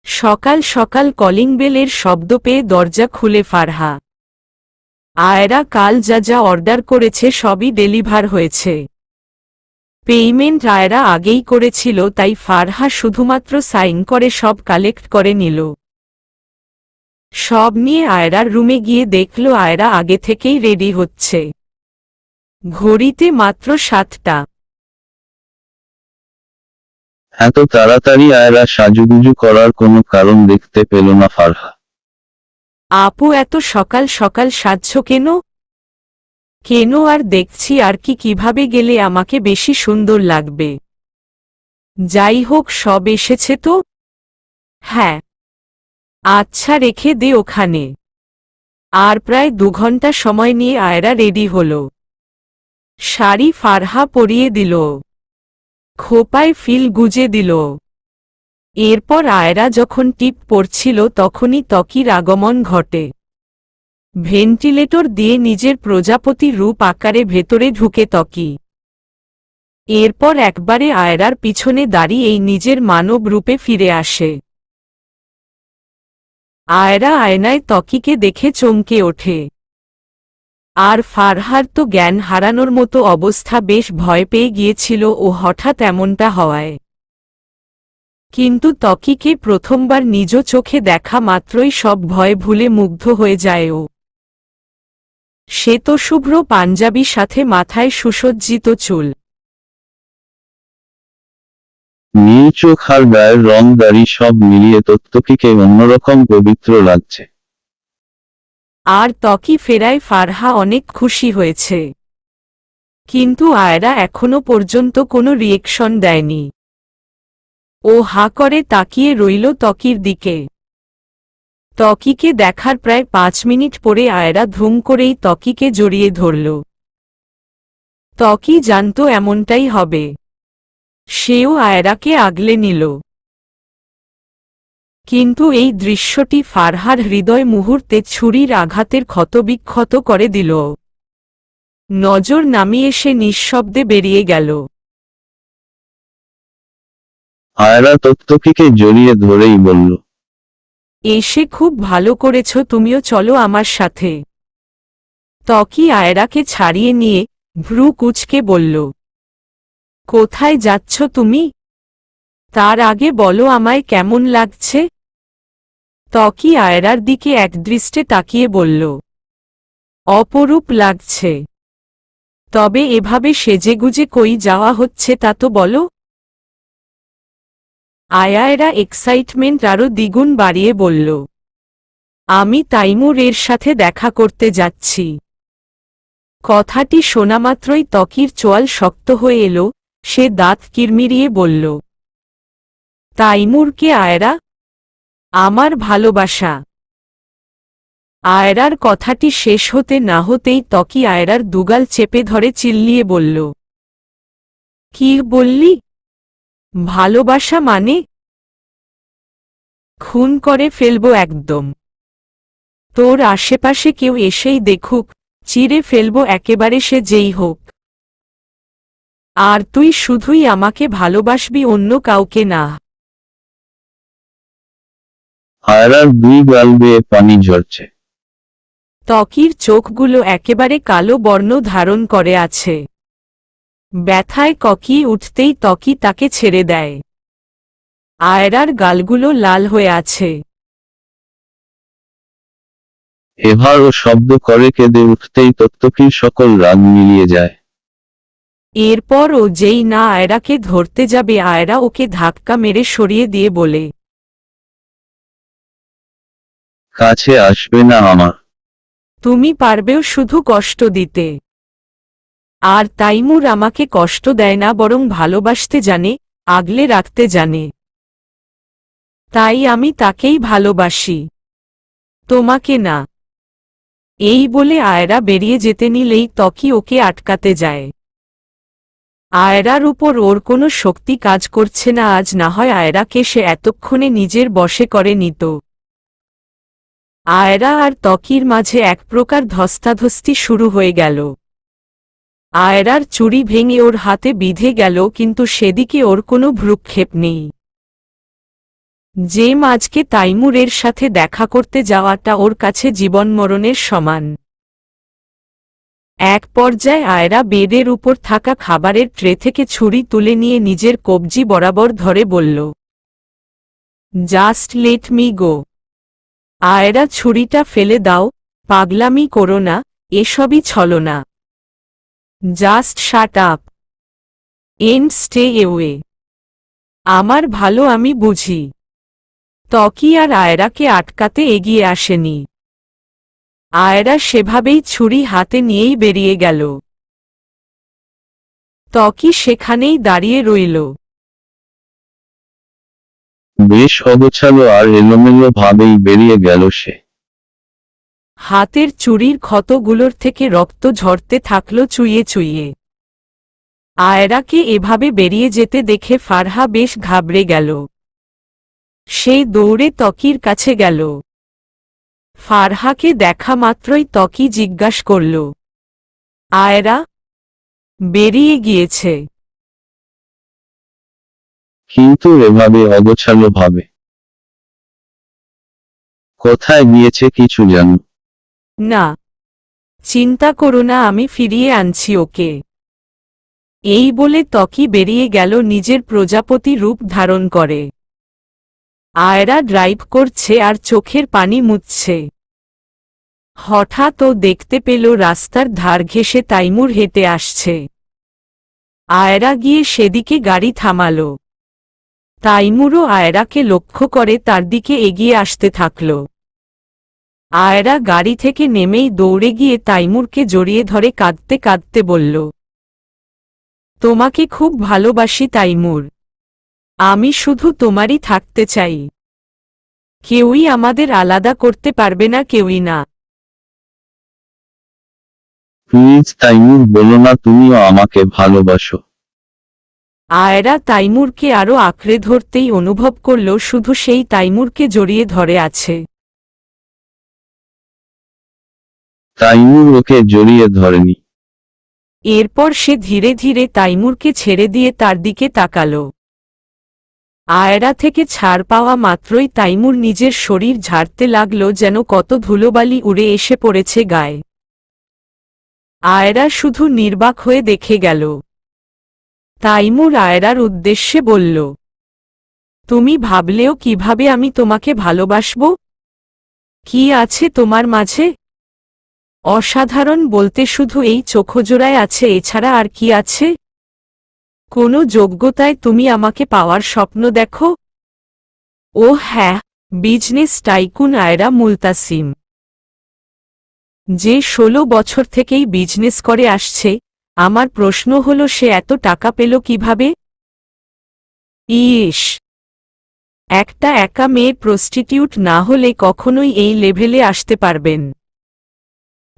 [SPEAKER 1] সকাল সকাল কলিং বেলের শব্দ পেয়ে দরজা খুলে ফারহা। আয়রা কাল যা যা অর্ডার করেছে সবই ডেলিভার হয়েছে। পেমেন্ট আয়রা আগেই করেছিল, তাই ফারহা শুধুমাত্র সাইন করে সব কালেক্ট করে নিল। সব নিয়ে আয়রার রুমে গিয়ে দেখল আয়রা আগে থেকেই রেডি হচ্ছে। ঘড়িতে মাত্র 7টা।
[SPEAKER 2] এত তাড়াতাড়ি আয়রা সাজুগুজু করার কোনো কারণ দেখতে পেল না ফারহা।
[SPEAKER 1] আপু, এত সকাল সকাল সাজছ কেন? কেন আর দেখছি আর কি কিভাবে গেলে আমাকে বেশি সুন্দর লাগবে। যাই হোক, সব এসেছে তো? হ্যাঁ। আচ্ছা, রেখে দে ওখানে। আর প্রায় 2 ঘন্টা সময় নিয়ে আয়রা রেডি হল। শাড়ি ফারহা পরিয়ে দিল, খোপায় ফিল গুজে দিল। এরপর আয়রা যখন টিপ পড়ছিল তখনই ত্বকির আগমন ঘটে। ভেন্টিলেটর দিয়ে নিজের প্রজাপতি রূপ আকারে ভেতরে ঢুকে ত্বকি। এরপর একবারে আয়রার পিছনে দাঁড়িয়েই নিজের মানব রূপে ফিরে আসে। আয়রা আয়নায় ত্বকিকে দেখে চমকে ওঠে। আর ফারহার তো জ্ঞান হারানোর মতো অবস্থা, বেশ ভয় পেয়ে গিয়েছিল ও হঠাৎ এমনটা হওয়ায়। কিন্তু ত্বকিকে প্রথমবার নিজ চোখে দেখা মাত্রই সব ভয় ভুলে মুগ্ধ হয়ে যায় ও। শ্বেতশুভ্র পাঞ্জাবি, সাথে মাথায় সুসজ্জিত চুল,
[SPEAKER 2] নীল চোখ আর গায়ের রং, দাড়ি সব মিলিয়ে ত্বকিকে অন্যরকম পবিত্র লাগছে।
[SPEAKER 1] আর ত্বকি ফেরায় ফারহা অনেক খুশি হয়েছে। কিন্তু আয়রা এখনো পর্যন্ত কোনো রিয়েকশন দেয়নি। ও হা করে তাকিয়ে রইল ত্বকির দিকে। ত্বকিকে দেখার প্রায় 5 মিনিট পরে আয়রা ধুম করেই ত্বকিকে জড়িয়ে ধরল। ত্বকি জানত এমনটাই হবে। সেও আয়রাকে আগলে নিল। কিন্তু এই দৃশ্যটি ফারহার হৃদয় মুহূর্তে ছুরির আঘাতের ক্ষতবিক্ষত করে দিল। নজর নামিয়ে সে নিঃশব্দে বেরিয়ে গেল।
[SPEAKER 2] আয়রা ত্বকিকে জড়িয়ে ধরেই বলল,
[SPEAKER 1] এসে খুব ভালো করেছ, তুমিও চলো আমার সাথে। ত্বকি আয়রাকে ছাড়িয়ে নিয়ে ভ্রু কুঁচকে বলল, কোথায় যাচ্ছ তুমি? তার আগে বলো আমায় কেমন লাগছে? ত্বকি আয়রার দিকে একদৃষ্টে তাকিয়ে বলল, অপরূপ লাগছে। তবে এভাবে সেজেগুজে কই যাওয়া হচ্ছে তা তো বলো। আয়রা এক্সাইটমেন্ট আরও দ্বিগুণ বাড়িয়ে বলল, আমি তাইমুর এর সাথে দেখা করতে যাচ্ছি। কথাটি শোনামাত্রই ত্বকির চোয়াল শক্ত হয়ে এলো। সে দাঁত কিরমিরিয়ে বলল, তাইমুরকে? আয়রা, আমার ভালোবাসা। আয়রার কথাটি শেষ হতে না হতেই ত্বকি আয়রার দুগাল চেপে ধরে চিল্লিয়ে বলল, কি বললি? ভালোবাসা মানে? খুন করে ফেলবো একদম। তোর আশেপাশে কেউ এসেই দেখুক, চিরে ফেলবো একেবারে, সে যেই হোক। আর তুই শুধুই আমাকে ভালোবাসবি, অন্য কাউকে না।
[SPEAKER 2] আয়রার 2 গাল বেয়ে পানি ঝরছে।
[SPEAKER 1] ত্বকির চোখগুলো একেবারে কালো বর্ণ ধারণ করে আছে। ব্যথায় ককিয়ে উঠতেই ত্বকি তাকে ছেড়ে দেয়। আয়রার গালগুলো লাল হয়ে আছে।
[SPEAKER 2] এবার ও শব্দ করে কেঁদে উঠতেই ত্বকির সকল রাগ মিলিয়ে যায়।
[SPEAKER 1] এরপর ও যেই না আয়রাকে ধরতে যাবে, আয়রা ওকে ধাক্কা মেরে সরিয়ে দিয়ে বলে,
[SPEAKER 2] কাছে আসবে না আমার।
[SPEAKER 1] তুমি পারবেও শুধু কষ্ট দিতে। আর তাইমুর আমাকে কষ্ট দেয় না, বরং ভালোবাসতে জানে, আগলে রাখতে জানে। তাই আমি তাকেই ভালোবাসি, তোমাকে না। এই বলে আয়রা বেরিয়ে যেতে নিলেই ত্বকি ওকে আটকাতে যায়। আয়রার উপর ওর কোনো শক্তি কাজ করছে না, আজ না হয় আয়রাকে সে এতক্ষণে নিজের বশে করে নিত। আয়রা আর ত্বকির মাঝে এক প্রকার ধস্তাধস্তি শুরু হয়ে গেল। আয়রার চুড়ি ভেঙে ওর হাতে বিঁধে গেল, কিন্তু সেদিকে ওর কোনো ভ্রুক্ষেপ নেই। যে আজকে তাইমুরের সাথে দেখা করতে যাওয়াটা ওর কাছে জীবনমরণের সমান। এক পর্যায়ে আয়রা বেডের উপর থাকা খাবারের ট্রে থেকে ছুরি তুলে নিয়ে নিজের কবজি বরাবর ধরে বলল, just let me go. Ayra, ছুরিটা ফেলে দাও, পাগলামি করো না, এসবই ছলনা। Just shut up and stay away. আমার ভালো আমি বুঝি। ত্বকি আর আয়রাকে আটকাতে এগিয়ে আসেনি। আয়রা সেভাবেই ছুরি হাতে নিয়েই বেরিয়ে গেল। ত্বকি সেখানেই দাঁড়িয়ে রইল।
[SPEAKER 2] বেশ অগোছালো আর এলোমেলো ভাবেই বেরিয়ে গেল সে।
[SPEAKER 1] হাতের চুড়ির ক্ষতগুলোর থেকে রক্ত ঝরতে থাকল চুইয়ে চুইয়ে। আয়রাকে এভাবে বেরিয়ে যেতে দেখে ফারহা বেশ ঘাবড়ে গেল। সে দৌড়ে ত্বকির কাছে গেল। ফারহাকে দেখা মাত্রই ত্বকি জিজ্ঞাসা করল, আয়রা? বেরিয়ে গিয়েছে।
[SPEAKER 2] কিন্তু এভাবে অগোছালো ভাবে কোথায় গিয়েছে কিছু জানো?
[SPEAKER 1] না, চিন্তা করো না, আমি ফিরিয়ে আনছি ওকে। এই বলে ত্বকি বেরিয়ে গেল নিজের প্রজাপতি রূপ ধারণ করে। আয়রা ড্রাইভ করছে আর চোখের পানি মুছছে। হঠাৎ ও দেখতে পেল রাস্তার ধার ঘেঁষে তাইমুর হেঁটে আসছে। আয়রা গিয়ে সেদিকে গাড়ি থামাল। তাইমুরও আয়রাকে লক্ষ্য করে তার দিকে এগিয়ে আসতে থাকল। আয়রা গাড়ি থেকে নেমেই দৌড়ে গিয়ে তাইমুরকে জড়িয়ে ধরে কাঁদতে কাঁদতে বলল, তোমাকে খুব ভালোবাসি তাইমুর। আমি শুধু তোমারই থাকতে চাই। কেউই আমাদের আলাদা করতে পারবে না, কেউই না।
[SPEAKER 2] প্লিজ তাইমুর, বলো না তুমিও আমাকে ভালোবাসো।
[SPEAKER 1] আয়রা তাইমুরকে আরো আঁকড়ে ধরতেই অনুভব করল শুধু সেই তাইমুরকে জড়িয়ে ধরে আছে।
[SPEAKER 2] তাইমুর ওকে জড়িয়ে ধরেনি।
[SPEAKER 1] এরপর সে ধীরে ধীরে তাইমুরকে ছেড়ে দিয়ে তার দিকে তাকাল। আয়রা থেকে ছাড় পাওয়া মাত্রই তাইমুর নিজের শরীর ঝাড়তে লাগল, যেন কত ধুলোবালি উড়ে এসে পড়েছে গায়ে। আয়রা শুধু নির্বাক হয়ে দেখে গেল। তাইমুর আয়রার উদ্দেশ্যে বলল, তুমি ভাবলেও কিভাবে আমি তোমাকে ভালোবাসব? কি আছে তোমার মাঝে? অসাধারণ বলতে শুধু এই চোখজোড়ায় আছে, এছাড়া আর কি আছে? কোনো যোগ্যতায় তুমি আমাকে পাওয়ার স্বপ্ন দেখো? ও হ্যাঁ, বিজনেস টাইকুন আয়রা মুলতাসিম, যে 16 বছর থেকেই বিজনেস করে আসছে। আমার প্রশ্ন হলো, সে এত টাকা পেল কিভাবে? ইস, একটা একা মেয়ে প্রস্টিটিউট না হলে কখনোই এই লেভেলে আসতে পারবেন।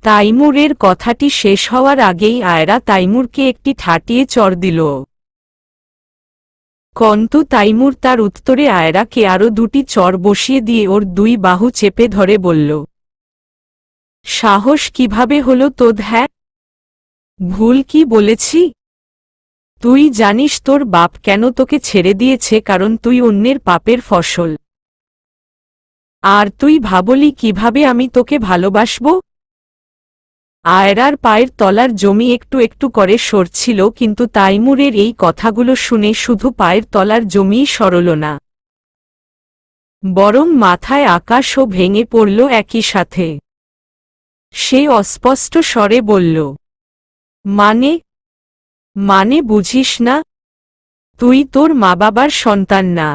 [SPEAKER 1] তাইমুরের কথাটি শেষ হওয়ার আগেই আয়রা তাইমুরকে একটি ঠাটিয়ে চড় দিল। কন্তু তাইমুর তার উত্তরে আয়রাকে আরো দুটি চড় বসিয়ে দিয়ে ওর দুই বাহু চেপে ধরে বলল, সাহস কিভাবে হলো তোর? হ্যাঁ, ভুল কি বলেছি? তুই জানিস তোর বাপ কেন তোকে ছেড়ে দিয়েছে? কারণ তুই অন্যের পাপের ফসল। আর তুই ভাবলি কিভাবে আমি তোকে ভালোবাসব? আয়রার পায়ের তলার জমি একটু একটু করে সরছিল, কিন্তু তাইমুরের এই কথাগুলো শুনে শুধু পায়ের তলার জমিই সরল না, বরং মাথায় আকাশও ভেঙে পড়ল একই সাথে। সে অস্পষ্ট স্বরে বলল, মানে? মানে বুঝিস না? তুই তোর মা বাবার সন্তান না।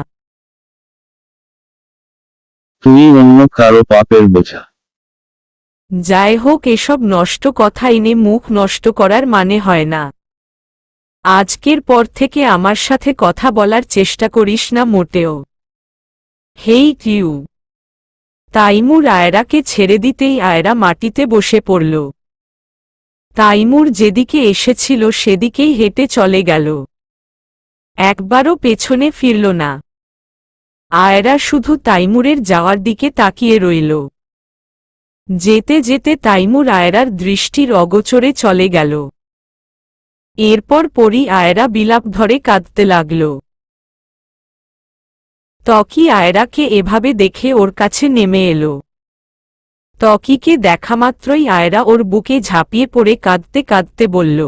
[SPEAKER 2] তুই অন্য কারো পাপের বোঝা।
[SPEAKER 1] যাই হোক, এসব নষ্ট কথা এনে মুখ নষ্ট করার মানে হয় না। আজকের পর থেকে আমার সাথে কথা বলার চেষ্টা করিস না মোটেও। হেই কিউ। তাইমুর আয়রাকে ছেড়ে দিতেই আয়রা মাটিতে বসে পড়ল। তাইমুর যেদিকে এসেছিল সেদিকেই হেঁটে চলে গেল। একবারও পেছনে ফিরল না। আয়রা শুধু তাইমুরের যাওয়ার দিকে তাকিয়ে রইল। যেতে যেতে তাইমুর আয়রার দৃষ্টির অগোচরে চলে গেল। এরপর পরই আয়রা বিলাপ ধরে কাঁদতে লাগল। ত্বকি আয়রাকে এভাবে দেখে ওর কাছে নেমে এলো। ত্বকিকে দেখামাত্রই আয়রা ওর বুকে ঝাঁপিয়ে পড়ে কাঁদতে কাঁদতে বলল,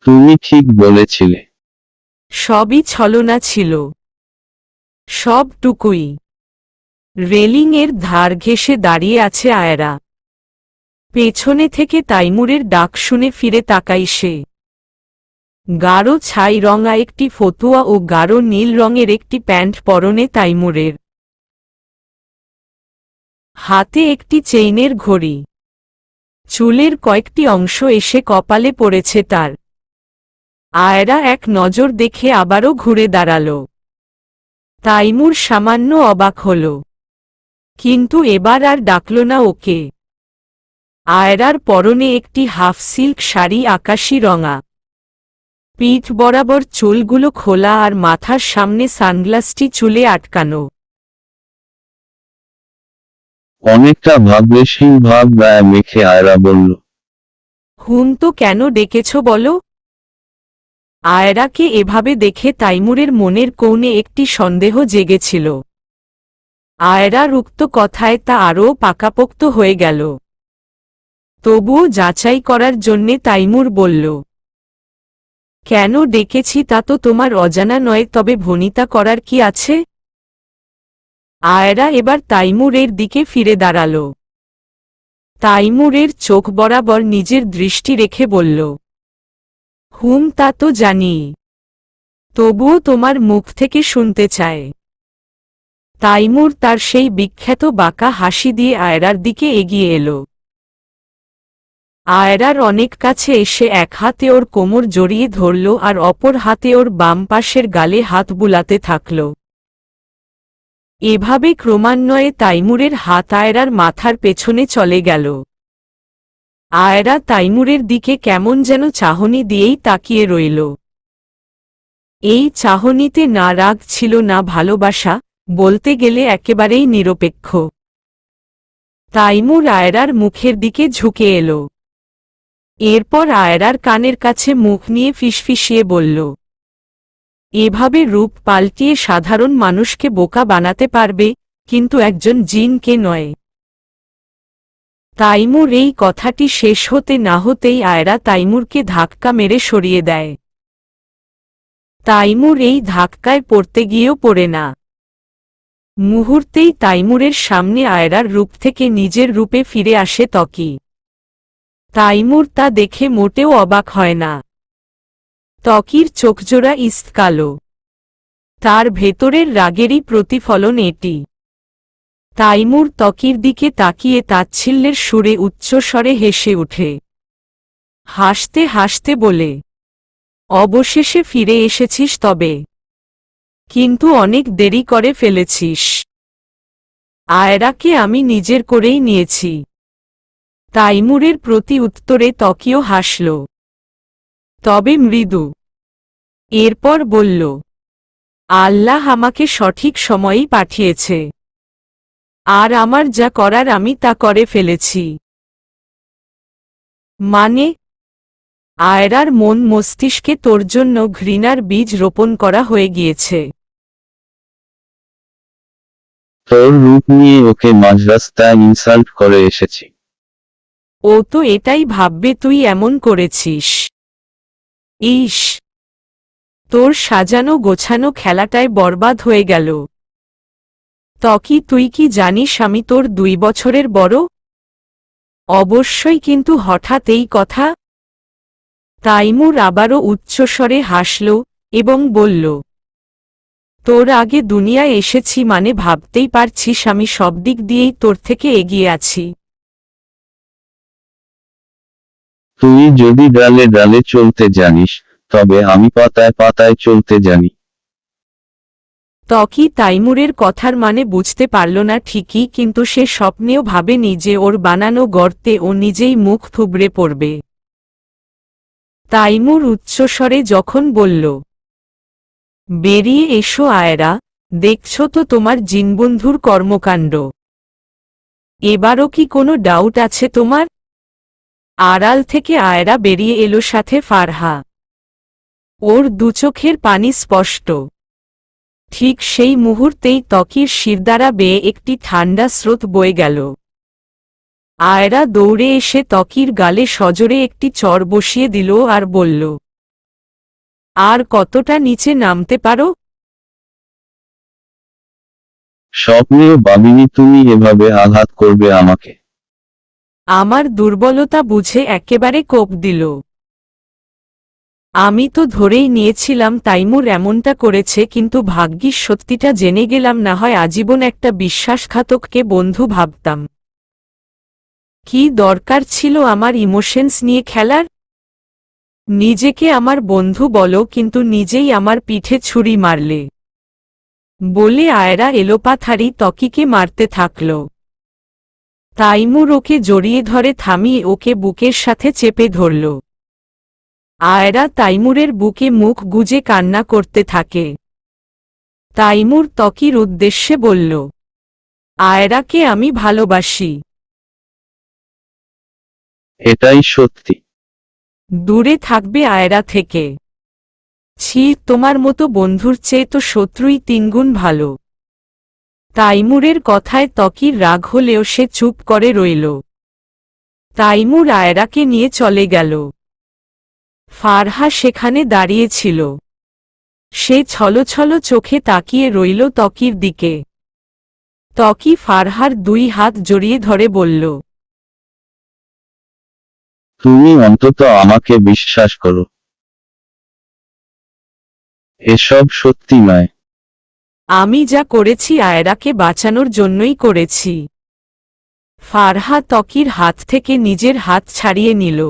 [SPEAKER 2] তুমি ঠিক বলেছিলে।
[SPEAKER 1] সবই ছলনা ছিল, সবটুকুই। রেলিংয়ের ধার ঘেঁষে দাঁড়িয়ে আছে আয়রা। পেছনে থেকে তাইমুরের ডাক শুনে ফিরে তাকাই সে। গাঢ় ছাই রঙা একটি ফতুয়া ও গাঢ় নীল রঙের একটি প্যান্ট পরনে তাইমুরের। হাতে একটি চেইনের ঘড়ি। চুলের কয়েকটি অংশ এসে কপালে পড়েছে তার। আয়রা এক নজর দেখে আবারও ঘুরে দাঁড়াল। তাইমুর সামান্য অবাক হল, কিন্তু এবার আর ডাকল না ওকে। আয়রার পরনে একটি হাফ সিল্ক শাড়ি আকাশী রঙা। পিঠ বরাবর চুলগুলো খোলা আর মাথার সামনে সানগ্লাসটি চুলে আটকানো।
[SPEAKER 2] অনেকটা ভাবলেশহীন ভাব গায়ে মেখে আয়রা বলল,
[SPEAKER 1] হুন তো কেন ডেকেছ বলো? আয়রাকে এভাবে দেখে তাইমুরের মনের কোণে একটি সন্দেহ জেগেছিল। আয়রার উক্ত কথায় তা আরও পাকাপোক্ত হয়ে গেল। তবুও যাচাই করার জন্যে তাইমুর বলল, কেন ডেকেছি তা তো তোমার অজানা নয়, তবে ভনিতা করার কি আছে? আয়রা এবার তাইমুরের দিকে ফিরে দাঁড়াল। তাইমুরের চোখ বরাবর নিজের দৃষ্টি রেখে বলল, হুম, তা তো জানি, তবুও তোমার মুখ থেকে শুনতে চায়। তাইমুর তার সেই বিখ্যাত বাঁকা হাসি দিয়ে আয়রার দিকে এগিয়ে এলো। আয়রার অনেক কাছে এসে এক হাতে ওর কোমর জড়িয়ে ধরল আর অপর হাতে ওর বাম পাশের গালে হাত বুলাতে থাকল। এভাবে ক্রমান্বয়ে তাইমুরের হাত আয়রার মাথার পেছনে চলে গেল। আয়রা তাইমুরের দিকে কেমন যেন চাহনি দিয়েই তাকিয়ে রইল। এই চাহনিতে না রাগ ছিল না ভালোবাসা, বলতে গেলে একেবারেই নিরপেক্ষ। তাইমুর আয়রার মুখের দিকে ঝুঁকে এলো। এরপর আয়রার কানের কাছে মুখ নিয়ে ফিসফিসিয়ে বলল, এভাবে রূপ পাল্টিয়ে সাধারণ মানুষকে বোকা বানাতে পারবে, কিন্তু একজন জিনকে নয়। তাইমুর এই কথাটি শেষ হতে না হতেই আয়রা তাইমুরকে ধাক্কা মেরে সরিয়ে দেয়। তাইমুর এই ধাক্কায় পড়তে গিয়েও পড়ে না। মুহূর্তেই তাইমুরের সামনে আয়রার রূপ থেকে নিজের রূপে ফিরে আসে ত্বকি। তাইমুর তা দেখে মোটেও অবাক হয় না। ত্বকির চোখজোড়া ইস্ত কালো। তার ভেতরের রাগেরই প্রতিফলন এটি। তাইমুর ত্বকির দিকে তাকিয়ে তাচ্ছিল্যের সুরে উচ্চস্বরে হেসে উঠে। হাসতে হাসতে বলে, অবশেষে ফিরে এসেছিস তবে, কিন্তু অনেক দেরি করে ফেলেছিস। আয়রাকে আমি নিজের করেই নিয়েছি। তাইমুরের প্রতি উত্তরে ত্বকিও হাসল, তবে মৃদু। এরপর বলল, আল্লাহ আমাকে সঠিক সময়েই পাঠিয়েছে, আর আমার যা করার আমি তা করে ফেলেছি। মানে? আয়রার মন মস্তিষ্কে তোর জন্য ঘৃণার বীজ রোপণ করা হয়ে গিয়েছে।
[SPEAKER 2] তোর রূপ নিয়ে ওকে মাঝরাস্তায় ইনসাল্ট করে এসেছি।
[SPEAKER 1] ও তো এটাই ভাববে তুই এমন করেছিস। ইস, তোর সাজানো গোছানো খেলাটায় বরবাদ হয়ে গেল। ত্বকি, তুই কি জানিস আমি তোর 2 বছরের বড়? অবশ্যই, কিন্তু হঠাৎ এই কথা? তাইমুর আবারও উচ্চস্বরে হাসল এবং বলল, তোর আগে দুনিয়ায় এসেছি মানে ভাবতেই পারছিস আমি সব দিক দিয়েই তোর থেকে এগিয়ে আছি।
[SPEAKER 2] তুই যদি ডালে ডালে চলতে জানিস, তবে আমি পাতায় পাতায় চলতে জানি।
[SPEAKER 1] ত্বকী তাইমুরের কথার মানে বুঝতে পারল না ঠিকই, কিন্তু সে স্বপ্নেও ভাবেনি যে ওর বানানো গর্তে ও নিজেই মুখ থুবড়ে পড়বে। তাইমুর উচ্চস্বরে যখন বলল, বেরিয়ে এসো আয়রা, দেখছ তো তোমার জিনবন্ধুর কর্মকাণ্ড। এবারও কি কোনো ডাউট আছে তোমার? আড়াল থেকে আয়রা বেরিয়ে এলো, সাথে ফারহা। ওর দুচোখের পানি স্পষ্ট। ঠিক সেই মুহূর্তেই ত্বকীর শিরদাঁড়া বেয়ে একটি ঠান্ডা স্রোত বয়ে গেল। আয়রা দৌড়ে এসে ত্বকীর গালে সজোরে একটি চর বসিয়ে দিল আর বলল, আর কতটা নিচে নামতে পারো?
[SPEAKER 2] স্বপ্নেও ভাবিনি তুমি এভাবে আঘাত করবে আমাকে।
[SPEAKER 1] আমার দুর্বলতা বুঝে একেবারে কোপ দিল। আমি তো ধরেই নিয়েছিলাম তাইমুর এমনটা করেছে, কিন্তু ভাগ্যিস সত্যিটা জেনে গেলাম, না হয় আজীবন একটা বিশ্বাসঘাতককে বন্ধু ভাবতাম। কি দরকার ছিল আমার ইমোশনস নিয়ে খেলার? নিজেকে আমার বন্ধু বলো, কিন্তু নিজেই আমার পিঠে ছুরি মারলে, বলে আয়রা এলোপাথারি ত্বকীকে মারতে থাকল। তাইমুর ওকে জড়িয়ে ধরে থামিয়ে ওকে বুকের সাথে চেপে ধরল। আয়রা তাইমুরের বুকে মুখ গুজে কান্না করতে থাকে। তাইমুর ত্বকীর উদ্দেশ্যে বলল, আয়রাকে আমি ভালোবাসি।
[SPEAKER 2] এটাই সত্যি।
[SPEAKER 1] দূরে থাকবে আয়রা থেকে। ছি, তোমার মতো বন্ধুর চেয়ে তো শত্রুই তিনগুণ ভালো। তাইমুরের কথায় ত্বকীর রাগ হলেও সে চুপ করে রইল। তাইমুর আয়রাকে নিয়ে চলে গেল। ফারহা সেখানে দাঁড়িয়েছিল। সে ছলছল চোখে তাকিয়ে রইল ত্বকীর দিকে। ত্বকী ফারহার দুই হাত জড়িয়ে ধরে বলল,
[SPEAKER 2] তুমি অন্তত আমাকে বিশ্বাস করো। এসব সত্যি নয়।
[SPEAKER 1] আমি যা করেছি আয়রাকে বাঁচানোর জন্যই করেছি। ফারহা ত্বকীর হাত থেকে নিজের হাত ছাড়িয়ে নিল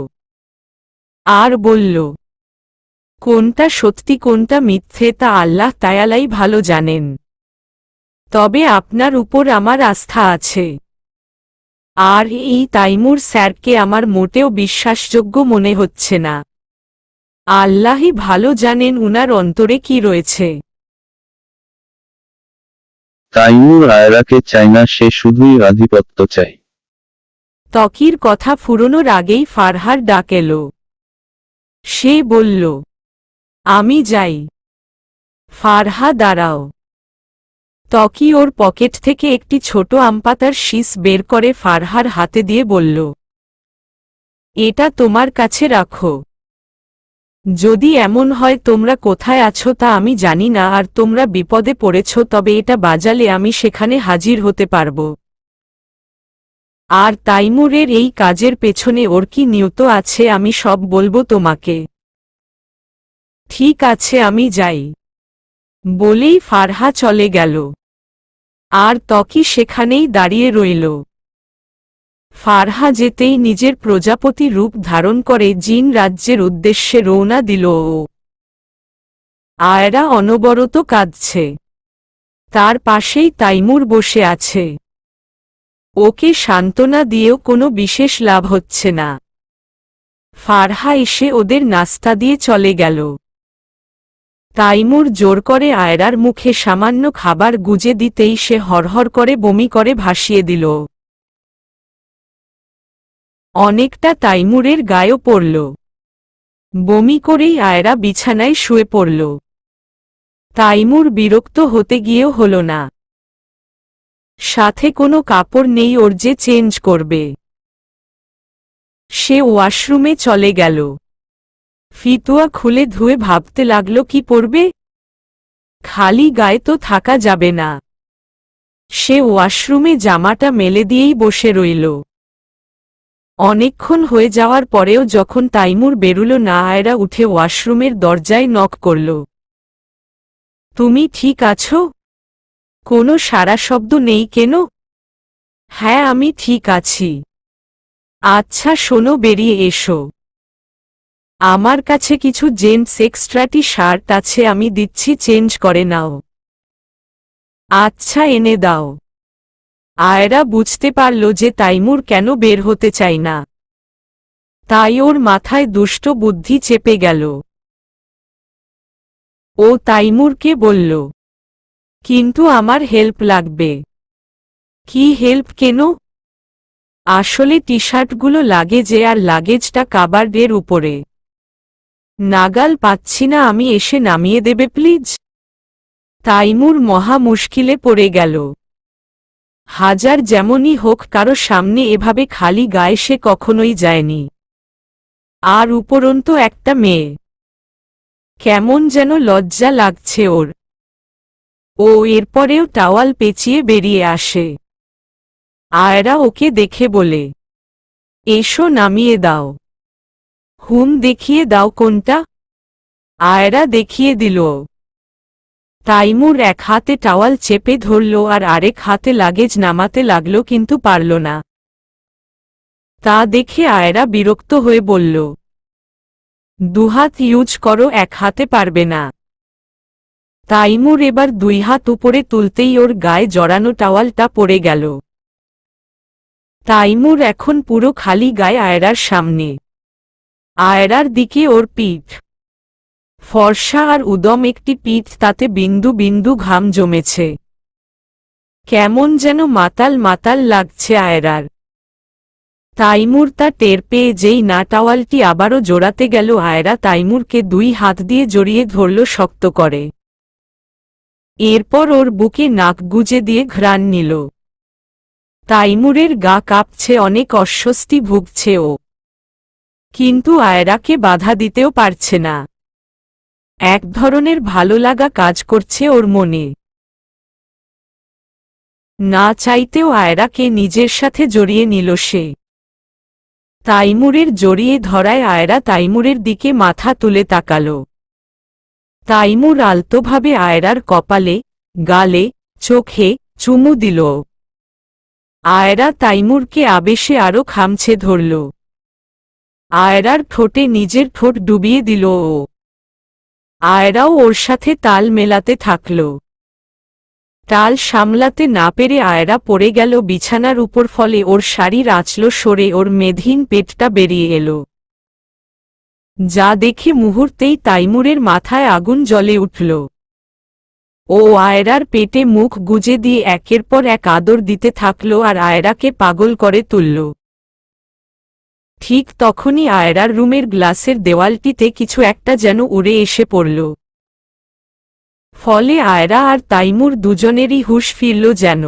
[SPEAKER 1] আর বলল, কোনটা সত্যি কোনটা মিথ্যে তা আল্লাহ তায়ালাই ভালো জানেন। তবে আপনার উপর আমার আস্থা আছে। আর এই তাইমুর স্যারকে আমার মোটেও বিশ্বাসযোগ্য মনে হচ্ছে না। আল্লাহই ভালো জানেন উনার অন্তরে কি রয়েছে।
[SPEAKER 2] তাইমুর আয়রাকে চায় না, সে শুধুই আধিপত্য চায়।
[SPEAKER 1] ত্বকীর কথা ফুরোনোর আগেই ফারহার ডাক এলো। সে বলল, আমি যাই। ফারহা দাঁড়াও। ত্বকী ওর পকেট থেকে একটি ছোট আমপাতার শীষ বের করে ফারহার হাতে দিয়ে বলল, এটা তোমার কাছে রাখো। যদি এমন হয় তোমরা কোথায় আছো তা আমি জানি না, আর তোমরা বিপদে পড়েছ, তবে এটা বাজালে আমি সেখানে হাজির হতে পারব। আর তাইমুরের এই কাজের পেছনে ওর কি নিয়ত আছে আমি সব বলবো তোমাকে। ঠিক আছে, আমি যাই, বলেই ফারহা চলে গেল। আর ত্বকী সেখানেই দাঁড়িয়ে রইল। ফারহা যেতেই নিজের প্রজাপতি রূপ ধারণ করে জিন রাজ্যের উদ্দেশ্যে রওনা দিল ও। আয়রা অনবরত কাঁদছে। তার পাশেই তাইমুর বসে আছে। ওকে সান্ত্বনা দিয়েও কোনো বিশেষ লাভ হচ্ছে না। ফারহা এসে ওদের নাস্তা দিয়ে চলে গেল। তাইমুর জোর করে আয়রার মুখে সামান্য খাবার গুজে দিতেই সে হরহর করে বমি করে ভাসিয়ে দিল। অনেকটা তাইমুরের গায়েও পড়ল। বমি করেই আয়রা বিছানায় শুয়ে পড়ল। তাইমুর বিরক্ত হতে গিয়েও হল না। সাথে কোনো কাপড় নেই ওর যে চেঞ্জ করবে। সে ওয়াশরুমে চলে গেল। ফিতুয়া খুলে ধুয়ে ভাবতে লাগল কি পরবে। খালি গায়ে তো থাকা যাবে না। সে ওয়াশরুমে জামাটা মেলে দিয়েই বসে রইল। অনেকক্ষণ হয়ে যাওয়ার পরেও যখন তাইমুর বেরুল না, আয়রা উঠে ওয়াশরুমের দরজায় নক করল। তুমি ঠিক আছো? কোনো সাড়া শব্দ নেই কেন? হ্যাঁ, আমি ঠিক আছি। আচ্ছা শোনো, বেরিয়ে এসো। আমার কাছে কিছু জেন্টস এক্সট্রা টি শার্ট আছে, আমি দিচ্ছি, চেঞ্জ করে নাও। আচ্ছা এনে দাও। আয়রা বুঝতে পারল যে তাইমুর কেন বের হতে চায় না। তাই ওর মাথায় দুষ্ট বুদ্ধি চেপে গেল। ও তাইমুরকে বলল, কিন্তু আমার হেল্প লাগবে। কি হেল্প কেন? আসলে টি শার্টগুলো লাগেজে আর লাগেজটা কাবার্ডের উপরে। নাগাল পাচ্ছি না, আমি এসে নামিয়ে দেবে প্লিজ? তাইমুর মহা মুশকিলে পড়ে গেল। হাজার যেমনই হোক কারো সামনে এভাবে খালি গায়ে সে কখনোই যায়নি। আর উপরন্তু একটা মেয়ে। কেমন যেন লজ্জা লাগছে ওর। ও এরপরেও টাওয়াল পেঁচিয়ে বেরিয়ে আসে। আয়রা ওকে দেখে বলে, এসো নামিয়ে দাও। হুম, দেখিয়ে দাও কোনটা। আয়রা দেখিয়ে দিল। তাইমুর এক হাতে টাওয়াল চেপে ধরল আর আরেক হাতে লাগেজ নামাতে লাগল, কিন্তু পারল না। তা দেখে আয়রা বিরক্ত হয়ে বলল, দুহাত ইউজ করো, এক হাতে পারবে না। তাইমুর এবার দুই হাত উপরে তুলতেই ওর গায়ে জড়ানো টাওয়ালটা পড়ে গেল। তাইমুর এখন পুরো খালি গায়ে আয়রার সামনে। আয়রার দিকে ওর পিঠ। ফর্সা আর উদম একটি পিঠ, তাতে বিন্দু বিন্দু ঘাম জমেছে। কেমন যেন মাতাল মাতাল লাগছে আয়রার। তাইমুর তা টের পেয়ে যেই না টাওয়ালটি আবারও জোড়াতে গেল, আয়রা তাইমুরকে দুই হাত দিয়ে জড়িয়ে ধরল শক্ত করে। এরপর ওর বুকে নাক গুজে দিয়ে ঘ্রাণ নিল। তাইমুরের গা কাঁপছে, অনেক অস্বস্তি ভুগছে ও। কিন্তু আয়রাকে বাধা দিতেও পারছে না। এক ধরনের ভালো লাগা কাজ করছে ওর মনে। না চাইতেও আয়রাকে নিজের সাথে জড়িয়ে নিল সে। তাইমুরের জড়িয়ে ধরায় আয়রা তাইমুরের দিকে মাথা তুলে তাকাল। তাইমুর আলতোভাবে আয়রার কপালে, গালে, চোখে চুমু দিল। আয়রা তাইমুরকে আবেশে আরো খামছে ধরল। আয়রার ঠোঁটে নিজের ঠোঁট ডুবিয়ে দিল ও। আয়রাও ওর সাথে তাল মেলাতে থাকল। তাল সামলাতে না পেরে আয়রা পড়ে গেল বিছানার উপর, ফলে ওর শাড়ির আঁচল সরে ওর মেদহীন পেটটা বেরিয়ে এলো। যা দেখে মুহূর্তেই তাইমুরের মাথায় আগুন জ্বলে উঠল। ও আয়রার পেটে মুখ গুজে দিয়ে একের পর এক আদর দিতে থাকল আর আয়রাকে পাগল করে তুলল। ঠিক তখনই আয়রার রুমের গ্লাসের দেওয়ালটিতে কিছু একটা যেন উড়ে এসে পড়ল। ফলে আয়রা আর তাইমুর দুজনেরই হুঁশ ফিরল যেন।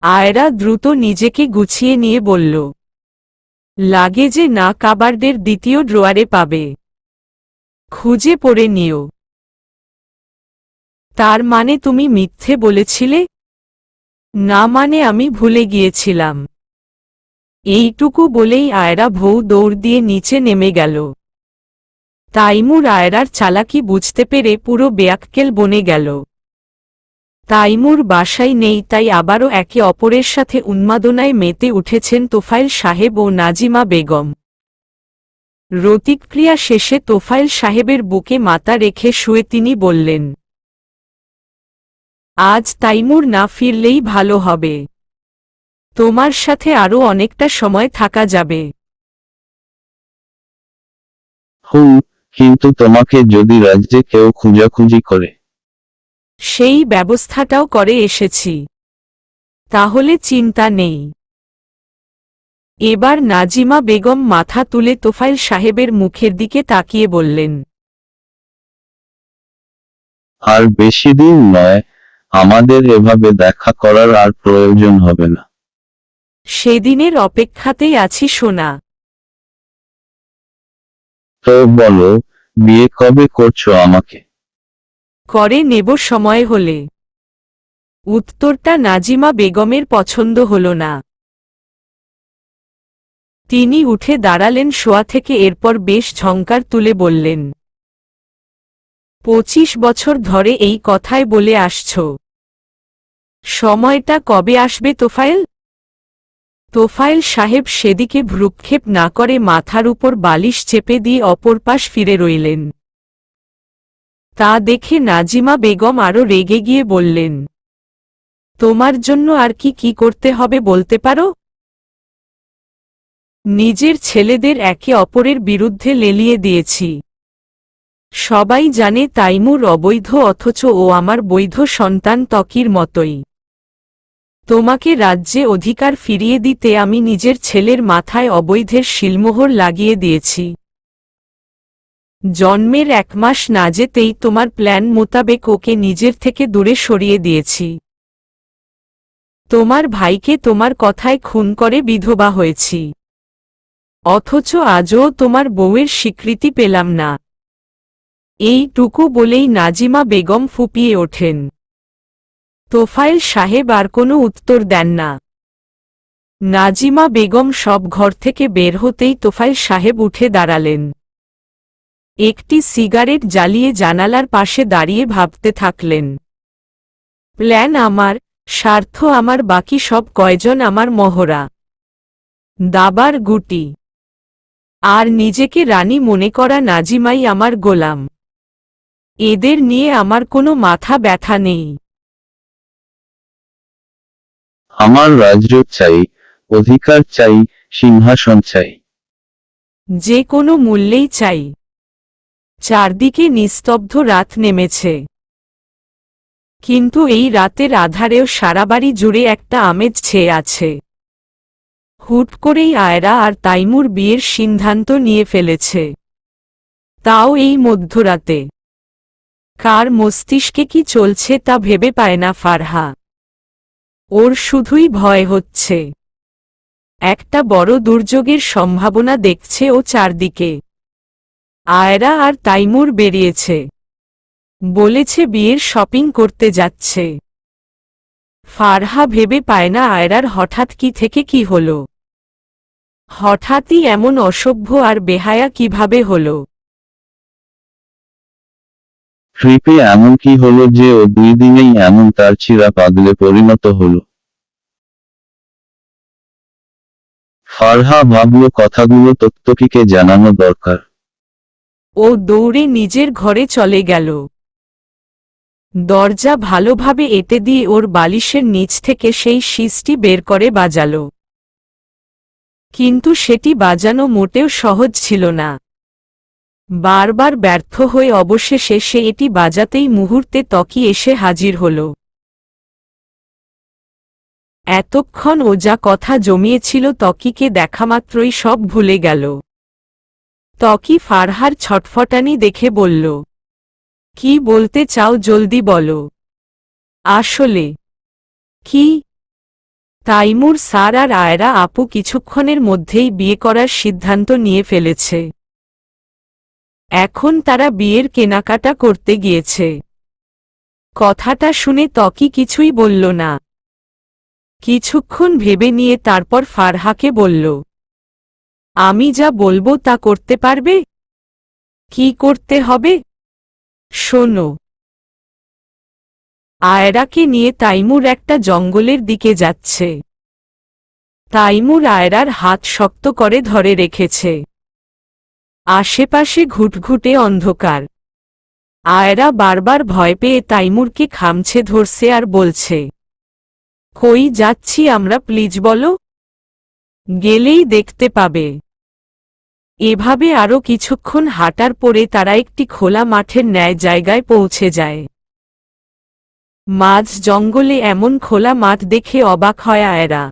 [SPEAKER 1] আয়রা দ্রুত নিজেকে গুছিয়ে নিয়ে বলল, লাগেজে না, কাবার্ডের দ্বিতীয় ড্রয়ারে পাবে। খুঁজে পড়ে নিও। তার মানে তুমি মিথ্যে বলেছিলে? না মানে আমি ভুলে গিয়েছিলাম। এইটুকু বলেই আয়রা ভৌ দৌড় দিয়ে নিচে নেমে গেল। তাইমুর আয়রার চালাকি বুঝতে পেরে পুরো বেয়াক্কেল বনে গেল। তাইমুর বাসায় নেই, তাই আবারও একে অপরের সাথে উন্মাদনায় মেতে উঠেছেন তোফায়েল সাহেব ও নাজিমা বেগম। রতিক্রিয়া শেষে তোফায়েল সাহেবের বুকে মাথা রেখে শুয়ে তিনি বললেন, আজ তাইমুর না ফিরলেই ভালো হবে। তোমার সাথে আরও অনেকটা সময় থাকা যাবে।
[SPEAKER 2] হুম, কিন্তু তোমাকে যদি রাজ্যে কেউ খোঁজাখুঁজি করে?
[SPEAKER 1] সেই ব্যবস্থাটাও করে এসেছি। তাহলে চিন্তা নেই। এবার নাজিমা বেগম মাথা তুলে তোফায়েল সাহেবের মুখের দিকে তাকিয়ে বললেন,
[SPEAKER 2] আর বেশি দিন নয়, আমাদের এভাবে দেখা করার আর প্রয়োজন হবে না।
[SPEAKER 1] সেদিনের অপেক্ষাতেই আছি সোনা।
[SPEAKER 2] তো বলো, বিয়ে কবে করছো আমাকে?
[SPEAKER 1] করে নেব সময় হলে। উত্তরটা নাজিমা বেগমের পছন্দ হল না। তিনি উঠে দাঁড়ালেন শোয়া থেকে, এরপর বেশ ঝংকার তুলে বললেন, 25 বছর ধরে এই কথাই বলে আসছ। সময়টা কবে আসবে তোফায়েল? তোফায়েল সাহেব সেদিকে ভ্রুক্ষেপ না করে মাথার উপর বালিশ চেপে দিয়ে অপর পাশ ফিরে রইলেন। তা দেখে নাজিমা বেগম আরো রেগে গিয়ে বললেন, তোমার জন্য আর কি করতে হবে বলতে পারো? নিজের ছেলেদের একে অপরের বিরুদ্ধে লেলিয়ে দিয়েছি। সবাই জানে তাইমুর অবৈধ, অথচ ও আমার বৈধ সন্তান ত্বকির মতোই। তোমাকে রাজ্যে অধিকার ফিরিয়ে দিতে আমি নিজের ছেলের মাথায় অবৈধের শিলমোহর লাগিয়ে দিয়েছি। জন্মের 1 মাস না যেতেই তোমার প্ল্যান মোতাবেক ওকে নিজের থেকে দূরে সরিয়ে দিয়েছি। তোমার ভাইকে তোমার কথায় খুন করে বিধবা হয়েছি। অথচ আজও তোমার বউয়ের স্বীকৃতি পেলাম না। এইটুকু বলেই নাজিমা বেগম ফুপিয়ে ওঠেন। তোফায়েল সাহেব আর কোনো উত্তর দেন না। নাজিমা বেগম সব ঘর থেকে বের হতেই তোফায়েল সাহেব উঠে দাঁড়ালেন। একটি সিগারেট জ্বালিয়ে জানালার পাশে দাঁড়িয়ে ভাবতে থাকলেন। প্ল্যান আমার, স্বার্থ আমার, বাকি সব কয়জন আমার মহড়া, দাবার গুটি। আর নিজেকে রানী মনে করা নাজিমাই আমার গোলাম। এদের নিয়ে আমার কোনো মাথা ব্যথা নেই।
[SPEAKER 2] আমার রাজ্য চাই, অধিকার চাই, সিংহাসন চাই।
[SPEAKER 1] যে কোনো মূল্যেই চাই। চারদিকে নিস্তব্ধ রাত নেমেছে। কিন্তু এই রাতের আধারেও সারাবাড়ি জুড়ে একটা আমেজ ছেয়ে আছে। হুট করেই আয়রা আর তাইমুর বিয়ের সিদ্ধান্ত নিয়ে ফেলেছে, তাও এই মধ্যরাতে। কার মস্তিষ্কে কি চলছে তা ভেবে পায় না ফারহা। ওর শুধুই ভয় হচ্ছে। একটা বড় দুর্যোগের সম্ভাবনা দেখছে ও চারদিকে। আয়রা আর তাইমুর বেরিয়েছে, বলেছে বিয়ের শপিং করতে যাচ্ছে। ফারহা ভেবে পায় না আয়রার হঠাৎ কি থেকে কি হলো। হঠাৎই এমন অসভ্য আর বেহায়া কিভাবে হলো।
[SPEAKER 2] ট্রিপে এমন কি হলো যে ও 2 দিনেই এমন তার চিরা পাগলে পরিণত হলো। ফারহা ভাবল কথাগুলো তত্ত্বকিকে জানানো দরকার।
[SPEAKER 1] ও দৌড়ে নিজের ঘরে চলে গেল। দরজা ভালোভাবে এঁটে দিয়ে ওর বালিশের নিচ থেকে সেই শিসটি বের করে বাজালো। কিন্তু সেটি বাজানো মোটেও সহজ ছিল না। বারবার ব্যর্থ হয়ে অবশেষে সে এটি বাজাতেই মুহূর্তে ত্বকি এসে হাজির হল। এতক্ষণ ও যা কথা জমিয়েছিল ত্বকিকে দেখামাত্রই সব ভুলে গেল। ত্বকি ফারহার ছটফটানি দেখে বলল, কি বলতে চাও জলদি বলো। আসলে কি? তাইমুর স্যার আর আয়রা আপু কিছুক্ষণের মধ্যেই বিয়ে করার সিদ্ধান্ত নিয়ে ফেলেছে। এখন তারা বিয়ের কেনাকাটা করতে গিয়েছে। কথাটা শুনে ত্বকি কিছুই বলল না। কিছুক্ষণ ভেবে নিয়ে তারপর ফারহাকে বলল, আমি যা বলবো তা করতে পারবে? কি করতে হবে? শোনো। আয়রাকে নিয়ে তাইমুর একটা জঙ্গলের দিকে যাচ্ছে। তাইমুর আয়রার হাত শক্ত করে ধরে রেখেছে। আশেপাশে ঘুটঘুটে অন্ধকার। আয়রা বারবার ভয় পেয়ে তাইমুরকে খামছে ধরছে আর বলছে, কই যাচ্ছি আমরা, প্লিজ বলো। গেলেই দেখতে পাবে। এভাবে আরও কিছুক্ষণ হাঁটার পরে তারা একটি খোলা মাঠের ন্যায় জায়গায় পৌঁছে যায়। মাঝ জঙ্গলে এমন খোলা মাঠ দেখে অবাক হয় আয়রা।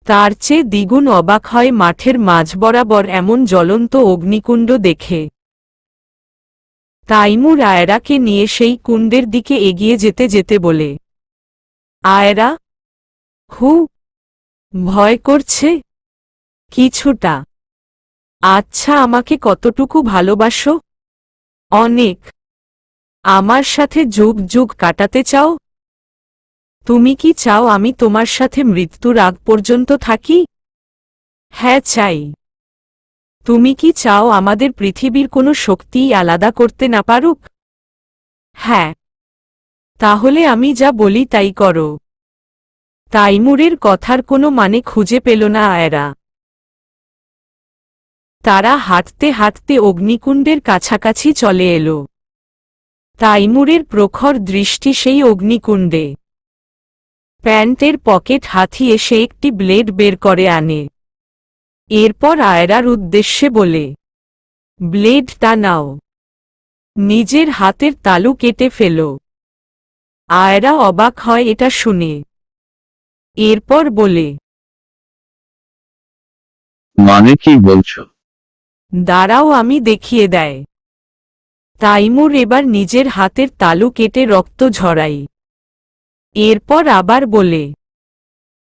[SPEAKER 1] তার চেয়ে দ্বিগুণ অবাক হয় মাঠের মাঝ বরাবর এমন জ্বলন্ত অগ্নিকুণ্ড দেখে। তাইমুর আয়রাকে নিয়ে সেই কুণ্ডের দিকে এগিয়ে যেতে যেতে বলে, আয়রা, ভয় করছে? কিছুটা। আচ্ছা, আমাকে কতটুকু ভালোবাসো? অনেক। আমার সাথে যুগ যুগ কাটাতে চাও? তুমি কি চাও আমি তোমার সাথে মৃত্যুর আগ পর্যন্ত থাকি? হ্যাঁ, চাই। তুমি কি চাও আমাদের পৃথিবীর কোনো শক্তিই আলাদা করতে না পারুক? হ্যাঁ, তাহলে আমি যা বলি তাই করো। তাইমুরের কথার কোনো মানে খুঁজে পেল না আয়রা। তারা হাঁটতে হাঁটতে অগ্নিকুণ্ডের কাছাকাছি চলে এলো। তাইমুরের প্রখর দৃষ্টি সেই অগ্নিকুণ্ডে। প্যান্টের পকেট হাতিয়ে সে একটি ব্লেড বের করে আনে। এরপর আয়রার উদ্দেশ্যে বলে, ব্লেডটা নাও, নিজের হাতের তালু কেটে ফেলো। আয়রা অবাক হয় এটা শুনে। এরপর বলে,
[SPEAKER 2] মানে কি বলছো?
[SPEAKER 1] দাঁড়াও আমি দেখিয়ে দেয়। তাইমুর এবার নিজের হাতের তালু কেটে রক্ত ঝরাই। এরপর আবার বলে,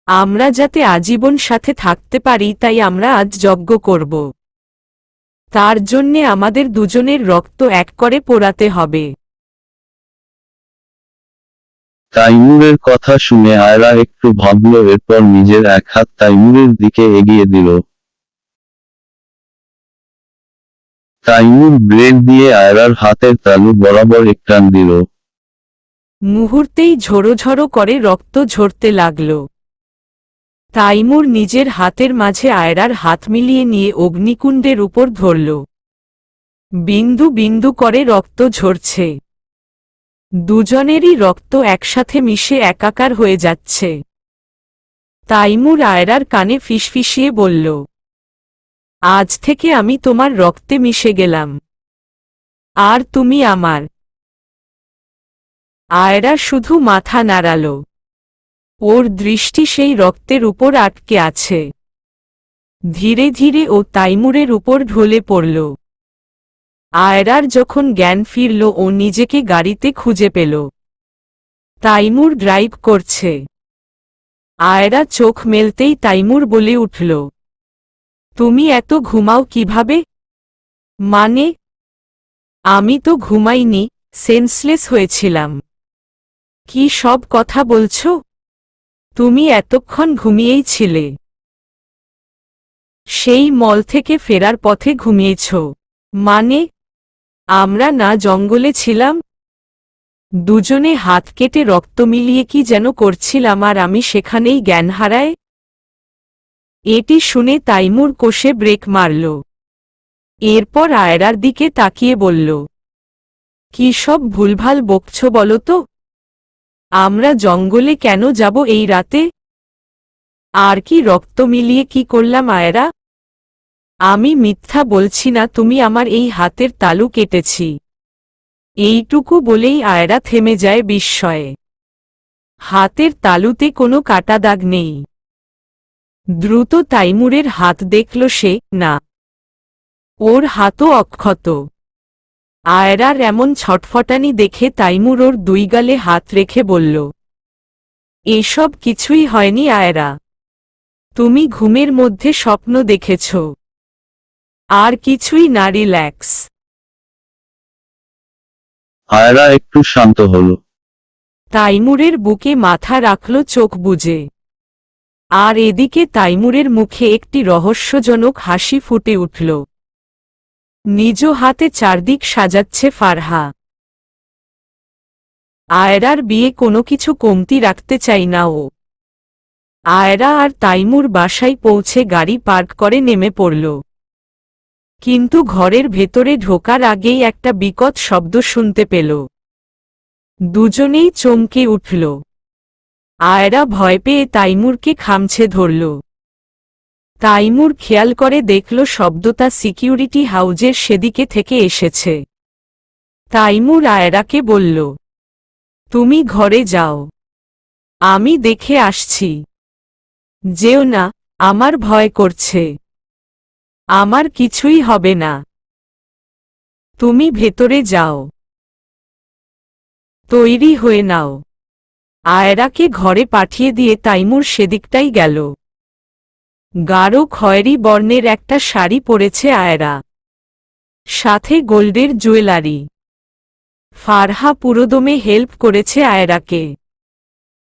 [SPEAKER 1] আমরা যাতে আজীবন সাথে থাকতে পারি তাই আমরা আজ যজ্ঞ করব। তার জন্যে আমাদের দুজনের রক্ত এক করে পোড়াতে হবে।
[SPEAKER 2] তাইমুরের কথা শুনে আয়রা একটু ভাবল, এরপর নিজের এক হাত তাইমুরের দিকে এগিয়ে দিল। তাইমুর ব্লেড দিয়ে আয়রার হাতের তালু বরাবর এক টান দিল।
[SPEAKER 1] মুহূর্তেই ঝোড়ো ঝোড়ো করে রক্ত ঝরতে লাগল। তাইমুর নিজের হাতের মাঝে আয়রার হাত মিলিয়ে নিয়ে অগ্নিকুণ্ডের উপর ধরল। বিন্দু বিন্দু করে রক্ত ঝরছে। দুজনেরই রক্ত একসাথে মিশে একাকার হয়ে যাচ্ছে। তাইমুর আয়রার কানে ফিসফিসিয়ে বলল, আজ থেকে আমি তোমার রক্তে মিশে গেলাম, আর তুমি আমার। আয়রা শুধু মাথা নাড়াল। ওর দৃষ্টি সেই রক্তের উপর আটকে আছে। ধীরে ধীরে ও তাইমুরের উপর ঢলে পড়ল। আয়রার যখন জ্ঞান ফিরল ও নিজেকে গাড়িতে খুঁজে পেল। তাইমুর ড্রাইভ করছে। আয়রা চোখ মেলতেই তাইমুর বলে উঠল, তুমি এত ঘুমাও কিভাবে? মানে, আমি তো ঘুমাইনি, সেন্সলেস হয়েছিলাম। কি সব কথা বলছো? তুমি এতক্ষণ ঘুমিয়েই ছিলে। সেই মল থেকে ফেরার পথে ঘুমিয়েছ? মানে, আমরা না জঙ্গলে ছিলাম? দুজনে হাত কেটে রক্ত মিলিয়ে কি যেন করছিলাম আর আমি সেখানেই জ্ঞান হারায়? এটি শুনে তাইমুর কষে ব্রেক মারল। এরপর আয়রার দিকে তাকিয়ে বলল, কি সব ভুলভাল বকছ বলো তো? আমরা জঙ্গলে কেন যাব এই রাতে? আর কি রক্ত মিলিয়ে কি করলাম আয়রা? আমি মিথ্যা বলছি না, তুমি আমার এই হাতের তালু কেটেছি। এইটুকু বলেই আয়রা থেমে যায় বিস্ময়ে। হাতের তালুতে কোনো কাটা দাগ নেই। দ্রুত তাইমুরের হাত দেখল সে, না, ওর হাতও অক্ষত। আয়রার এমন ছটফটানি দেখে তাইমুর ওর দুই গালে হাত রেখে বলল, এসব কিছুই হয়নি আয়রা, তুমি ঘুমের মধ্যে স্বপ্ন দেখেছ। আর কিছুই না, রিল্যাক্স।
[SPEAKER 2] আয়রা একটু শান্ত হল।
[SPEAKER 1] তাইমুরের বুকে মাথা রাখল চোখ বুজে। আর এদিকে তাইমুরের মুখে একটি রহস্যজনক হাসি ফুটে উঠল। নিজ হাতে চারদিক সাজাচ্ছে ফারহা। আয়রার বিয়ে কোনো কিছু কমতি রাখতে চাই না ও। আয়রা আর তাইমুর বাসায় পৌঁছে গাড়ি পার্ক করে নেমে পড়ল। কিন্তু ঘরের ভেতরে ঢোকার আগেই একটা বিকট শব্দ শুনতে পেল। দুজনেই চমকে উঠল। আয়রা ভয় পেয়ে তাইমুরকে খামছে ধরল। তাইমুর খেয়াল করে দেখল শব্দটা সিকিউরিটি হাউজের সেদিকে থেকে এসেছে। তাইমুর আয়রাকে বলল, তুমি ঘরে যাও, আমি দেখে আসছি। যেও না, আমার ভয় করছে। আমার কিছুই হবে না, তুমি ভেতরে যাও। তৈরি হয়ে নাও। আয়রাকে ঘরে পাঠিয়ে দিয়ে তাইমুর সেদিকটাই গেল। গাঢ় খয়েরি বর্ণের একটা শাড়ি পরেছে আয়রা, সাথে গোল্ডের জুয়েলারি। ফারহা পুরোদমে হেল্প করেছে আয়রাকে।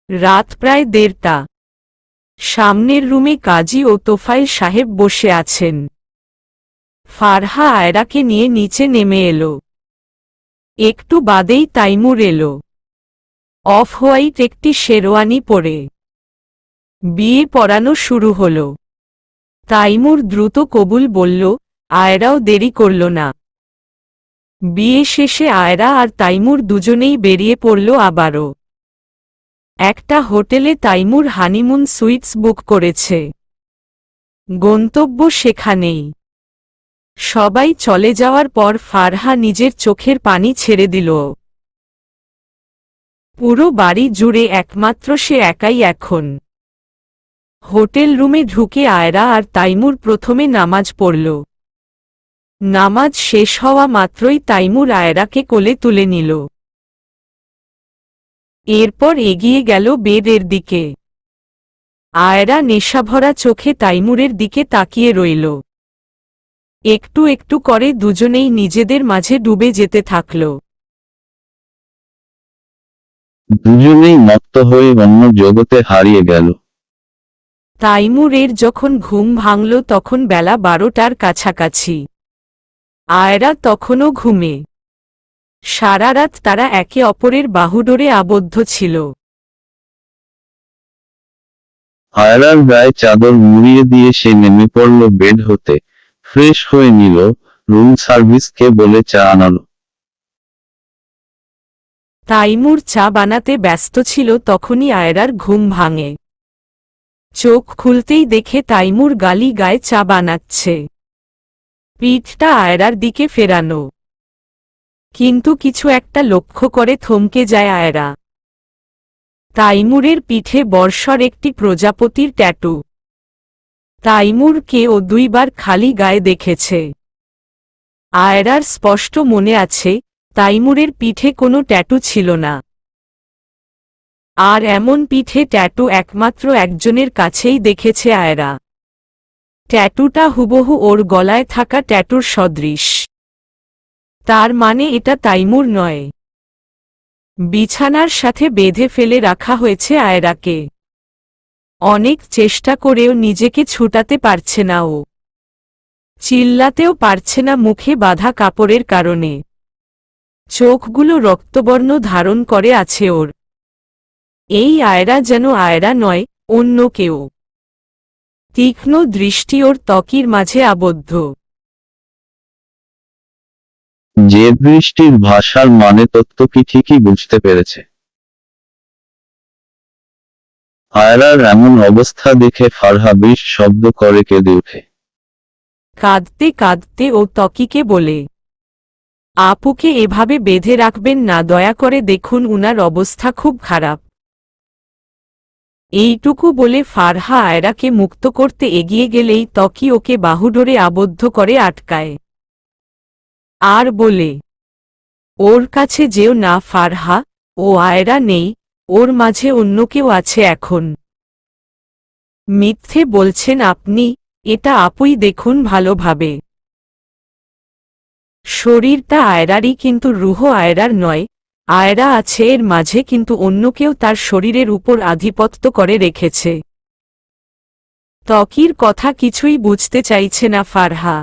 [SPEAKER 1] রাত প্রায় 1:30। সামনের রুমে কাজী ও তোফায়েল সাহেব বসে আছেন। ফারহা আয়রাকে নিয়ে নিচে নেমে এলো। একটু বাদেই তাইমুর এলো, অফ হোয়াইট একটি শেরওয়ানি পরে। বিয়ে পড়ানো শুরু হলো। তাইমুর দ্রুত কবুল বলল, আয়রাও দেরি করল না। বিয়ে শেষে আয়রা আর তাইমুর দুজনেই বেরিয়ে পড়ল আবারও। একটা হোটেলে তাইমুর হানিমুন সুইটস বুক করেছে। গন্তব্য সেখানেই। সবাই চলে যাওয়ার পর ফারহা নিজের চোখের পানি ছেড়ে দিল। পুরো বাড়ি জুড়ে একমাত্র সে একাই এখন। হোটেল রুমে ঢুকে আয়রা আর তাইমুর প্রথমে নামাজ পড়ল। নামাজ শেষ হওয়া মাত্রই তাইমুর আয়রাকে কোলে তুলে নিল। এরপর এগিয়ে গেল বেডের দিকে। আয়রা নেশাভরা চোখে তাইমুরের দিকে তাকিয়ে রইল। একটু একটু করে দুজনেই নিজেদের মাঝে ডুবে যেতে থাকল।
[SPEAKER 2] দুজনেই মত্ত হয়ে অন্য জগতে হারিয়ে গেল।
[SPEAKER 1] তাইমুরের যখন ঘুম ভাঙল তখন বেলা 12টার কাছাকাছি। আয়রা তখনও ঘুমে। সারা রাত তারা একে অপরের বাহুডোরে আবদ্ধ ছিল।
[SPEAKER 2] আয়রার গায়ে চাদর মুড়িয়ে দিয়ে সে নেমে পড়ল বেড হতে, ফ্রেশ হয়ে নিল, রুম সার্ভিসকে বলে চা আনালো।
[SPEAKER 1] তাইমুর চা বানাতে ব্যস্ত ছিল তখনই আয়রার ঘুম ভাঙে। চোখ খুলতেই দেখে তাইমুর গালি গায়ে চা বানাচ্ছে। পিঠটা আয়রার দিকে ফেরানো। কিন্তু কিছু একটা লক্ষ্য করে থমকে যায় আয়রা। তাইমুরের পিঠে বর্ষর একটি প্রজাপতির ট্যাটু। তাইমুরকে ও 2 বার খালি গায়ে দেখেছে। আয়রার স্পষ্ট মনে আছে, তাইমুরের পিঠে কোনো ট্যাটু ছিল না। আর এমন পিঠে ট্যাটু একমাত্র একজনের কাছেই দেখেছে আয়রা। ট্যাটুটা হুবহু ওর গলায় থাকা ট্যাটুর সদৃশ। তার মানে এটা তাইমুর নয়। বিছানার সাথে বেঁধে ফেলে রাখা হয়েছে আয়রাকে। অনেক চেষ্টা করেও নিজেকে ছুটাতে পারছে না ও। চিল্লাতেও পারছে না মুখে বাঁধা কাপড়ের কারণে। চোখগুলো রক্তবর্ণ ধারণ করে আছে ওর। এই আয়রা যেন আয়রা নয়, অন্য কেউ। তীক্ষ্ণ দৃষ্টি ওর ত্বকির মাঝে আবদ্ধ।
[SPEAKER 2] যে দৃষ্টির ভাষার মানে তত্ত্বটি ঠিকই বুঝতে পেরেছে। আয়রার এমন অবস্থা দেখে ফারহা বিষ শব্দ করে কেঁদে ওঠে।
[SPEAKER 1] কাঁদতে কাঁদতে ও ত্বকিকে বলে, আপুকে এভাবে বেঁধে রাখবেন না, দয়া করে দেখুন উনার অবস্থা খুব খারাপ। এইটুকু বলে ফারহা আয়রাকে মুক্ত করতে এগিয়ে গেলেই ত্বকি ওকে বাহুডোরে আবদ্ধ করে আটকায়। আর বলে, ওর কাছে যেও না ফারহা, ও আয়রা নেই, ওর মাঝে অন্য কেউ আছে এখন। মিথ্যে বলছেন আপনি, এটা আপুই দেখুন ভালোভাবে। শরীরটা আয়রারই কিন্তু রুহ আয়রার নয়। আয়রা আছে এর মাঝে কিন্তু অন্য কেউ তার শরীরের উপর আধিপত্য করে রেখেছে। ত্বকির কথা কিছুই বুঝতে চাইছে না ফারহা।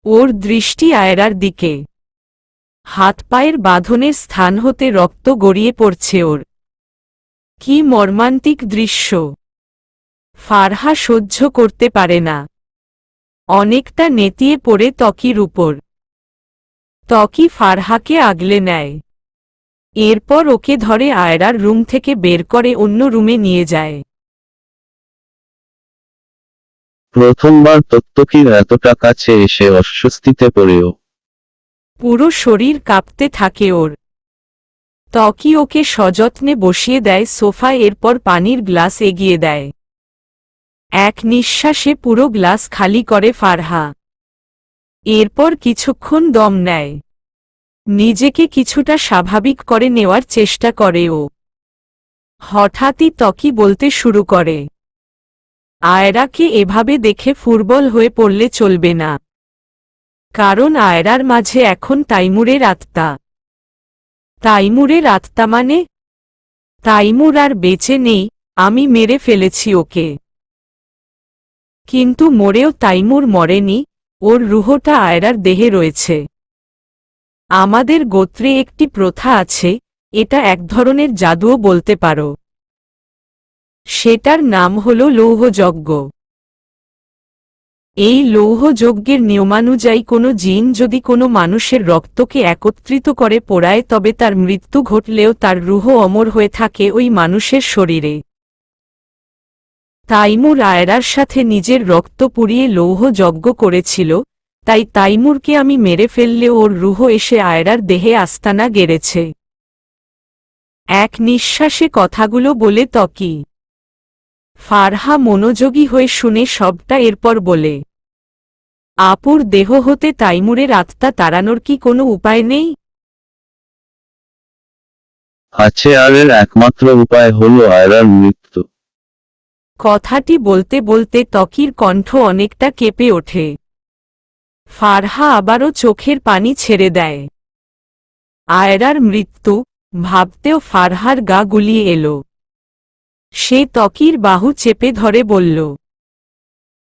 [SPEAKER 1] ওর দৃষ্টি আয়রার দিকে। হাত পায়ের বাঁধনের স্থান হতে রক্ত গড়িয়ে পড়ছে ওর। কি মর্মান্তিক দৃশ্য! ফারহা সহ্য করতে পারে না। অনেকটা নেতিয়ে পড়ে ত্বকির উপর। ত্বকি ফারহাকে আগলে নেয়। এরপর ওকে ধরে আয়রার রুম থেকে বের করে অন্য রুমে নিয়ে যায়।
[SPEAKER 2] প্রথমবার তত্ত্বকির এতটা কাছে এসে অস্বস্তিতে পড়েও।
[SPEAKER 1] পুরো শরীর কাঁপতে থাকে ওর। ত্বকি ওকে সযত্নে বসিয়ে দেয় সোফায়, এরপর পানির গ্লাস এগিয়ে দেয়। এক নিঃশ্বাসে পুরো গ্লাস খালি করে ফারহা। এরপর কিছুক্ষণ দম নেয়। নিজেকে কিছুটা স্বাভাবিক করে নেওয়ার চেষ্টা করে ও। হঠাৎই ত্বকি বলতে শুরু করে, আয়রাকে এভাবে দেখে ফুরবল হয়ে পড়লে চলবে না। কারণ আয়রার মাঝে এখন তাইমুরের আত্মা। তাইমুরের আত্মা মানে? তাইমুর আর বেঁচে নেই, আমি মেরে ফেলেছি ওকে। কিন্তু মরেও তাইমুর মরেনি, ওর রুহটা আয়রার দেহে রয়েছে। আমাদের গোত্রে একটি প্রথা আছে, এটা এক ধরনের জাদুও বলতে পারো। সেটার নাম হল লৌহযজ্ঞ। এই লৌহযজ্ঞের নিয়মানুযায়ী কোনো জিন যদি কোনো মানুষের রক্তকে একত্রিত করে পোড়ায় তবে তার মৃত্যু ঘটলেও তার রুহ অমর হয়ে থাকে ওই মানুষের শরীরে। তাইমুর আয়রার সাথে নিজের রক্ত পুড়িয়ে লৌহযজ্ঞ করেছিল, তাই তাইমুরকে আমি মেরে ফেললে ওর রুহ এসে আয়রার দেহে আস্তানা গেড়েছে। এক নিঃশ্বাসে কথাগুলো বলে ত্বকি। ফারহা মনোযোগী হয়ে শুনে সবটা, এরপর বলে, আপুর দেহ হতে তাইমুরের আত্মা তাড়ানোর কি কোনো উপায় নেই?
[SPEAKER 2] আছে, আর এর একমাত্র উপায় হলো আয়রার মৃত্যু।
[SPEAKER 1] কথাটি বলতে বলতে ত্বকির কণ্ঠ অনেকটা কেঁপে ওঠে। ফারহা আবারও চোখের পানি ছেড়ে দেয়। আয়রার মৃত্যু ভাবতেও ফারহার গা গুলিয়ে এলো। সে ত্বকির বাহু চেপে ধরে বলল,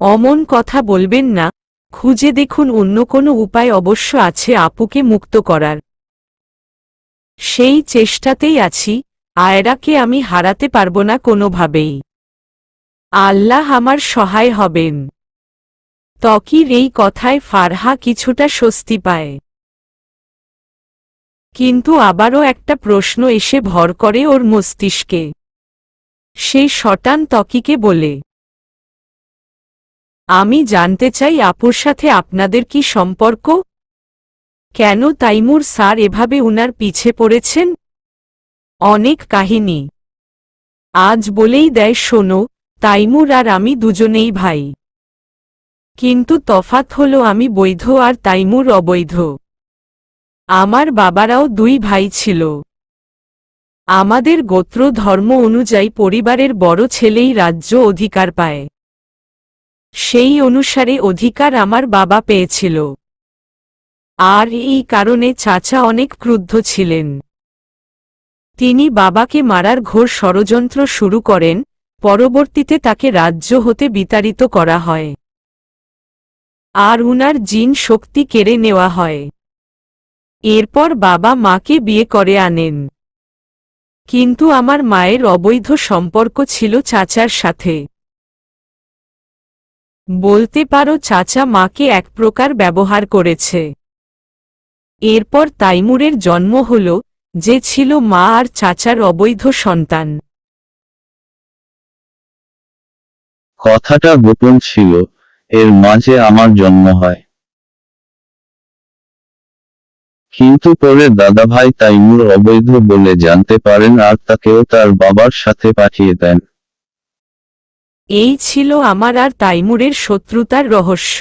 [SPEAKER 1] অমন কথা বলবেন না, খুঁজে দেখুন, অন্য কোনো উপায় অবশ্য আছে আপুকে মুক্ত করার। সেই চেষ্টাতেই আছি, আয়রাকে আমি হারাতে পারব না কোনোভাবেই। আল্লাহ আমার সহায় হবেন। ত্বকির এই কথায় ফারহা কিছুটা স্বস্তি পায়। কিন্তু আবারও একটা প্রশ্ন এসে ভর করে ওর মস্তিষ্কে। সে শটান ত্বকিকে বলে, আমি জানতে চাই আপুর সাথে আপনাদের কি সম্পর্ক? কেন তাইমুর স্যার এভাবে উনার পিছে পড়েছেন? অনেক কাহিনী আজ বলেই দেয়, শোনো, তাইমুর আর আমি দুজনেই ভাই। কিন্তু তফাৎ হলো আমি বৈধ আর তাইমুর অবৈধ। আমার বাবারাও দুই ভাই ছিল। আমাদের গোত্র ধর্ম অনুযায়ী পরিবারের বড় ছেলেই রাজ্য অধিকার পায়। সেই অনুসারে অধিকার আমার বাবা পেয়েছিল। আর এই কারণে চাচা অনেক ক্রুদ্ধ ছিলেন। তিনি বাবাকে মারার ঘোর ষড়যন্ত্র শুরু করেন, পরবর্তীতে তাকে রাজ্য হতে বিতাড়িত করা হয়। আর উনার জিন শক্তি কেড়ে নেওয়া হয়। এরপর বাবা মাকে বিয়ে করে আনেন। কিন্তু আমার মায়ের অবৈধ সম্পর্ক ছিল চাচার সাথে। বলতে পারো চাচা মাকে এক প্রকার ব্যবহার করেছে। এরপর তাইমুরের জন্ম হল, যে ছিল মা আর চাচার অবৈধ সন্তান।
[SPEAKER 2] কথাটা গোপন ছিল, এর মাঝে আমার জন্ম হয়। কিন্তু পরে দাদাভাই তাইমুর অবৈধ বলে জানতে পারেন আর তাকেও তার বাবার সাথে পাঠিয়ে দেন।
[SPEAKER 1] এই ছিল আমার আর তাইমুরের শত্রুতার রহস্য।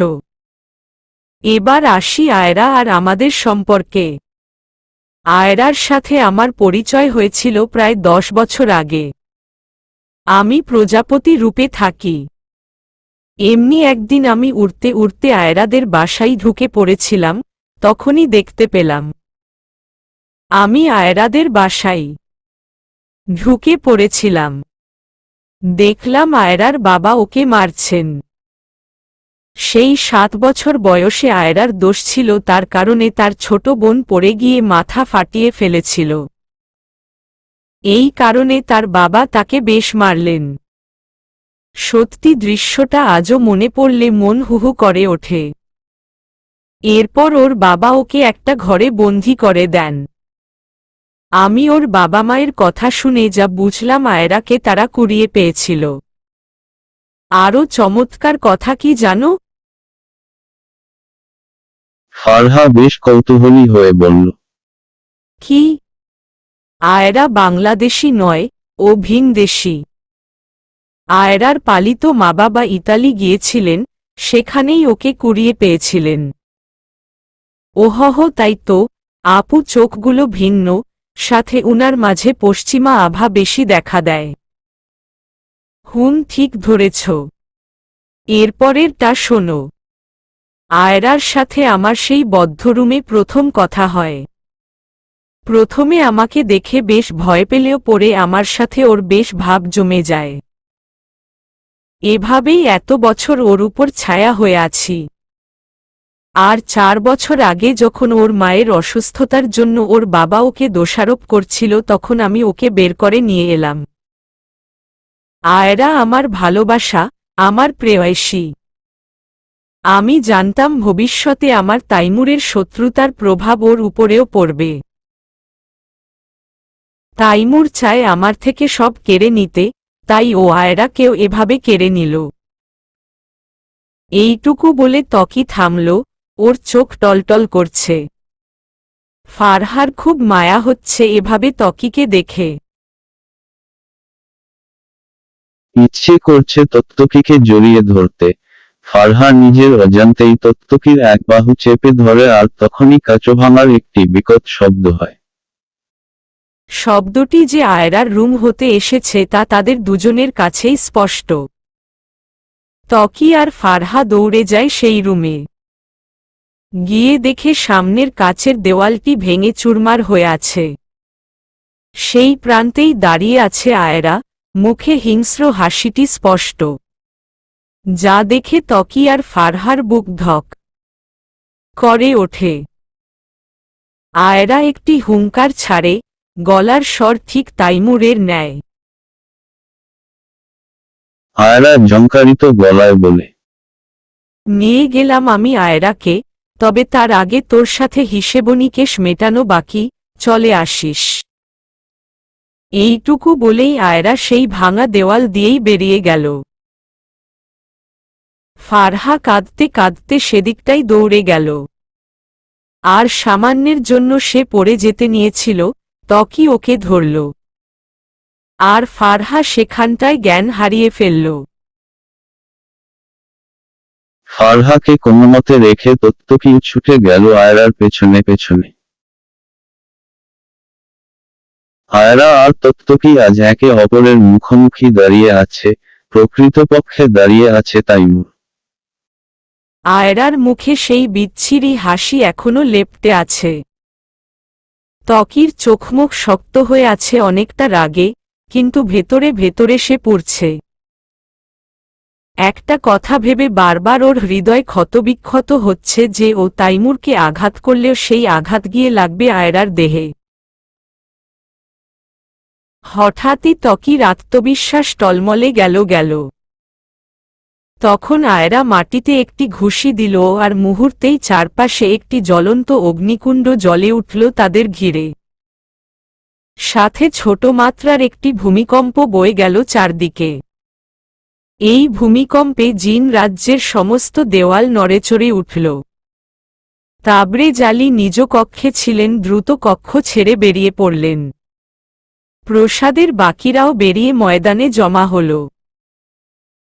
[SPEAKER 1] এবার আসি আয়রা আর আমাদের সম্পর্কে। আয়রার সাথে আমার পরিচয় হয়েছিল প্রায় 10 বছর আগে। আমি প্রজাপতি রূপে থাকি। এমনি একদিন আমি উড়তে উড়তে আয়রাদের বাসায় ঢুকে পড়েছিলাম, তখনই দেখতে পেলাম। আমি আয়রাদের বাসায় ঢুকে পড়েছিলাম। দেখলাম আয়রার বাবা ওকে মারছেন। সেই 7 বছর বয়সে আয়রার দোষ ছিল, তার কারণে তার ছোট বোন পড়ে গিয়ে মাথা ফাটিয়ে ফেলেছিল। এই কারণে তার বাবা তাকে বেশ মারলেন। সত্যি দৃশ্যটা আজও মনে পড়লে মন হুহু করে ওঠে। এরপর ওর বাবা ওকে একটা ঘরে বন্দী করে দেন। আমি ওর বাবা মায়ের কথা শুনে যা বুঝলাম, আয়রাকে তারা কুড়িয়ে পেয়েছিল। আরও চমৎকার কথা কি জানো?
[SPEAKER 2] ফারহা বেশ কৌতূহলী হয়ে বলল,
[SPEAKER 1] কি? আয়রা বাংলাদেশি নয়, ও ভিনদেশী। আয়রার পালিত মা বাবা ইতালি গিয়েছিলেন, সেখানেই ওকে কুড়িয়ে পেয়েছিলেন। ওহহ, তাই তো। আপু চোখগুলো ভিন্ন, সাথে উনার মাঝে পশ্চিমা আভা বেশি দেখা দেয়। ঠিক ধরেছ। এরপরেরটা শোনো। আয়রার সাথে আমার সেই বদ্ধ রুমে প্রথম কথা হয়। প্রথমে আমাকে দেখে বেশ ভয় পেলেও পরে আমার সাথে ওর বেশ ভাব জমে যায়। এভাবেই এত বছর ওর উপর ছায়া হয়ে আছি। আর 4 বছর আগে যখন ওর মায়ের অসুস্থতার জন্য ওর বাবা ওকে দোষারোপ করছিল তখন আমি ওকে বের করে নিয়ে এলাম। আয়রা আমার ভালোবাসা, আমার প্রেয়সী। আমি জানতাম ভবিষ্যতে আমার তাইমুরের শত্রুতার প্রভাব ওর উপরেও পড়বে। তাইমুর চায় আমার থেকে সব কেড়ে নিতে, তাই ও আয়রাকেও এভাবে কেড়ে নিল। এইটুকু বলে ত্বকি থামল, ওর চোখ টলটল করছে। ফারহার খুব মায়া হচ্ছে এভাবে ত্বকিকে দেখে।
[SPEAKER 2] ইচ্ছে করছে তত্ত্বকিকে জড়িয়ে ধরতে। ফারহা নিজের অজান্তেই তত্ত্বকির এক বাহু চেপে ধরে আর তখনই কাঁচো ভাঙার একটি বিকট শব্দ হয়।
[SPEAKER 1] শব্দটি যে আয়রার রুম হতে এসেছে তা তাদের দুজনের কাছেই স্পষ্ট। ত্বকি আর ফারহা দৌড়ে যায় সেই রুমে। গিয়ে দেখে সামনের কাচের দেওয়ালটি ভেঙে চুরমার হয়ে আছে। সেই প্রান্তেই দাঁড়িয়ে আছে আয়রা, মুখে হিংস্র হাসিটি স্পষ্ট। যা দেখে ত্বকি আর ফারহার বুক ধক করে ওঠে। আয়রা একটি হুঙ্কার ছাড়ে, গলার স্বর ঠিক তাইমুরের ন্যায়।
[SPEAKER 2] আয়রা ঝংকারিত গলায় বলে,
[SPEAKER 1] নিয়ে গেলাম আমি আয়রাকে, তবে তার আগে তোর সাথে হিসেবনিকেশ মেটানো বাকি, চলে আসিস। এইটুকু বলেই আয়রা সেই ভাঙা দেওয়াল দিয়েই বেরিয়ে গেল। ফারহা কাঁদতে কাঁদতে সেদিকটাই দৌড়ে গেল। আর সামান্যের জন্য সে পড়ে যেতে নিয়েছিল, ত্বকি ওকে ধরল। আর ফারহা সেখানটায় জ্ঞান হারিয়ে ফেলল।
[SPEAKER 2] ফারহাকে কোনোমতে রেখে তত্ত্বকি ছুটে গেল আয়রার পেছনে পেছনে। আয়রা আর তত্ত্বকি আজ একে অপরের মুখোমুখি দাঁড়িয়ে আছে, প্রকৃতপক্ষে দাঁড়িয়ে আছে তাইমুর।
[SPEAKER 1] আয়রার মুখে সেই বিচ্ছিরি হাসি এখনো লেপ্টে আছে। ত্বকির চোখমুখ শক্ত হয়ে আছে অনেকটা রাগে, কিন্তু ভেতরে ভেতরে সে পুড়ছে। একটা কথা ভেবে বারবার ওর হৃদয় ক্ষতবিক্ষত হচ্ছে যে ও তাইমুরকে আঘাত করলেও সেই আঘাত গিয়ে লাগবে আয়রার দেহে। হঠাৎই ত্বকির আত্মবিশ্বাস টলমলে গেল। তখন আয়রা মাটিতে একটি ঘুষি দিল আর মুহূর্তেই চারপাশে একটি জ্বলন্ত অগ্নিকুণ্ড জ্বলে উঠল তাদের ঘিরে। সাথে ছোট মাত্রার একটি ভূমিকম্প বয়ে গেল চারদিকে। এই ভূমিকম্পে জিন রাজ্যের সমস্ত দেওয়াল নড়েচড়ে উঠল। তাবরেজ আলী নিজ কক্ষে ছিলেন, দ্রুত কক্ষ ছেড়ে বেরিয়ে পড়লেন। প্রসাদের বাকিরাও বেরিয়ে ময়দানে জমা হল।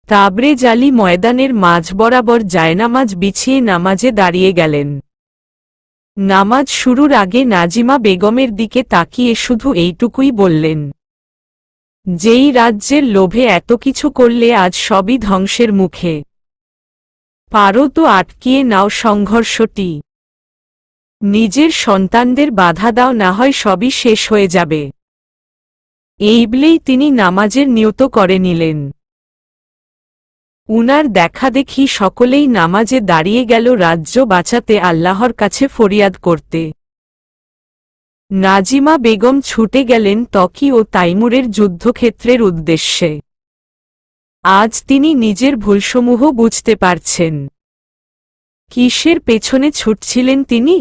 [SPEAKER 1] তাবরেজ আলী ময়দানের মাঝ বরাবর জায়নামাজ বিছিয়ে নামাজে দাঁড়িয়ে গেলেন। নামাজ শুরুর আগে নাজিমা বেগমের দিকে তাকিয়ে শুধু এইটুকুই বললেন, যেই রাজ্যের লোভে এত কিছু করলে আজ সবই ধ্বংসের মুখে। পারো তো আটকিয়ে নাও সংঘর্ষটি। নিজের সন্তানদের বাধা দাও, না হয় সবই শেষ হয়ে যাবে। এই বলেই তিনি নামাজের নিয়ত করে নিলেন। উনার দেখাদেখি সকলেই নামাজে দাঁড়িয়ে গেল রাজ্য বাঁচাতে আল্লাহর কাছে ফরিয়াদ করতে। নাজিমা বেগম ছুটে গেলেন ত্বকি ও তাইমুরের যুদ্ধক্ষেত্রের উদ্দেশ্যে। আজ তিনি নিজের ভুলসমূহ বুঝতে পারছেন। কিসের পেছনে ছুটছিলেন তিনি?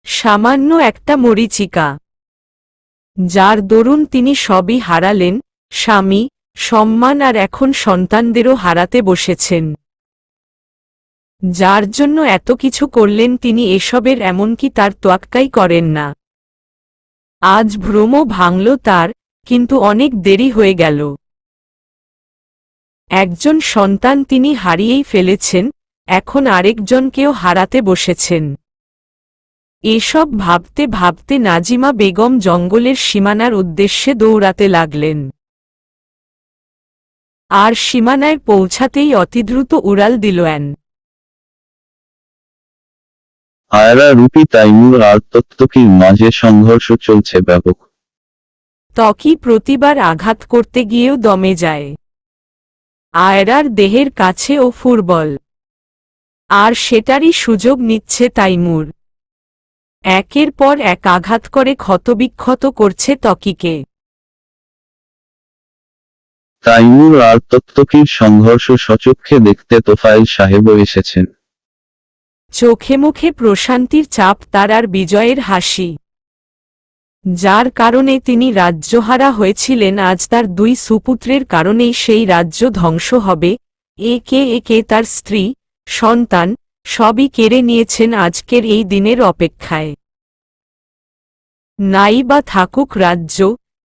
[SPEAKER 1] সামান্য একটা মরীচিকা, যার দরুন তিনি সবই হারালেন, স্বামী, সম্মান আর এখন সন্তানদেরও হারাতে বসেছেন। যার জন্য এত কিছু করলেন তিনি এসবের এমনকি তার তোয়াক্কাই করেন না। আজ ভ্রম ভাঙল তার, কিন্তু অনেক দেরি হয়ে গেল। একজন সন্তান তিনি হারিয়েই ফেলেছেন, এখন আরেকজনকেও হারাতে বসেছেন। এসব ভাবতে ভাবতে নাজিমা বেগম জঙ্গলের সীমানার উদ্দেশ্যে দৌড়াতে লাগলেন। আর সীমানায় পৌঁছাতেই অতিদ্রুত উড়াল দিল অ্যান।
[SPEAKER 2] আয়রা রূপী তাইমুর আর তত্ত্বকির মাঝে সংঘর্ষ চলছে ব্যাপক।
[SPEAKER 1] ত্বকি প্রতিবার আঘাত করতে গিয়েও দমে যায়। আয়রার দেহের কাছে ও ফুটবল। আর সেটারই সুযোগ নিচ্ছে তাইমুর। একের পর এক আঘাত করে ক্ষতবিক্ষত করছে ত্বকীকে।
[SPEAKER 2] তাইমুর আর তত্ত্বকীর সংঘর্ষ সচক্ষে দেখতে তোফায়েল সাহেবও এসেছেন।
[SPEAKER 1] চোখে মুখে প্রশান্তির চাপ, তার আর বিজয়ের হাসি। যার কারণে তিনি রাজ্যহারা হয়েছিলেন, আজ তার দুই সুপুত্রের কারণেই সেই রাজ্য ধ্বংস হবে। একে একে তার স্ত্রী, সন্তান সবই কেড়ে নিয়েছেন আজকের এই দিনের অপেক্ষায়। নাই বা থাকুক রাজ্য,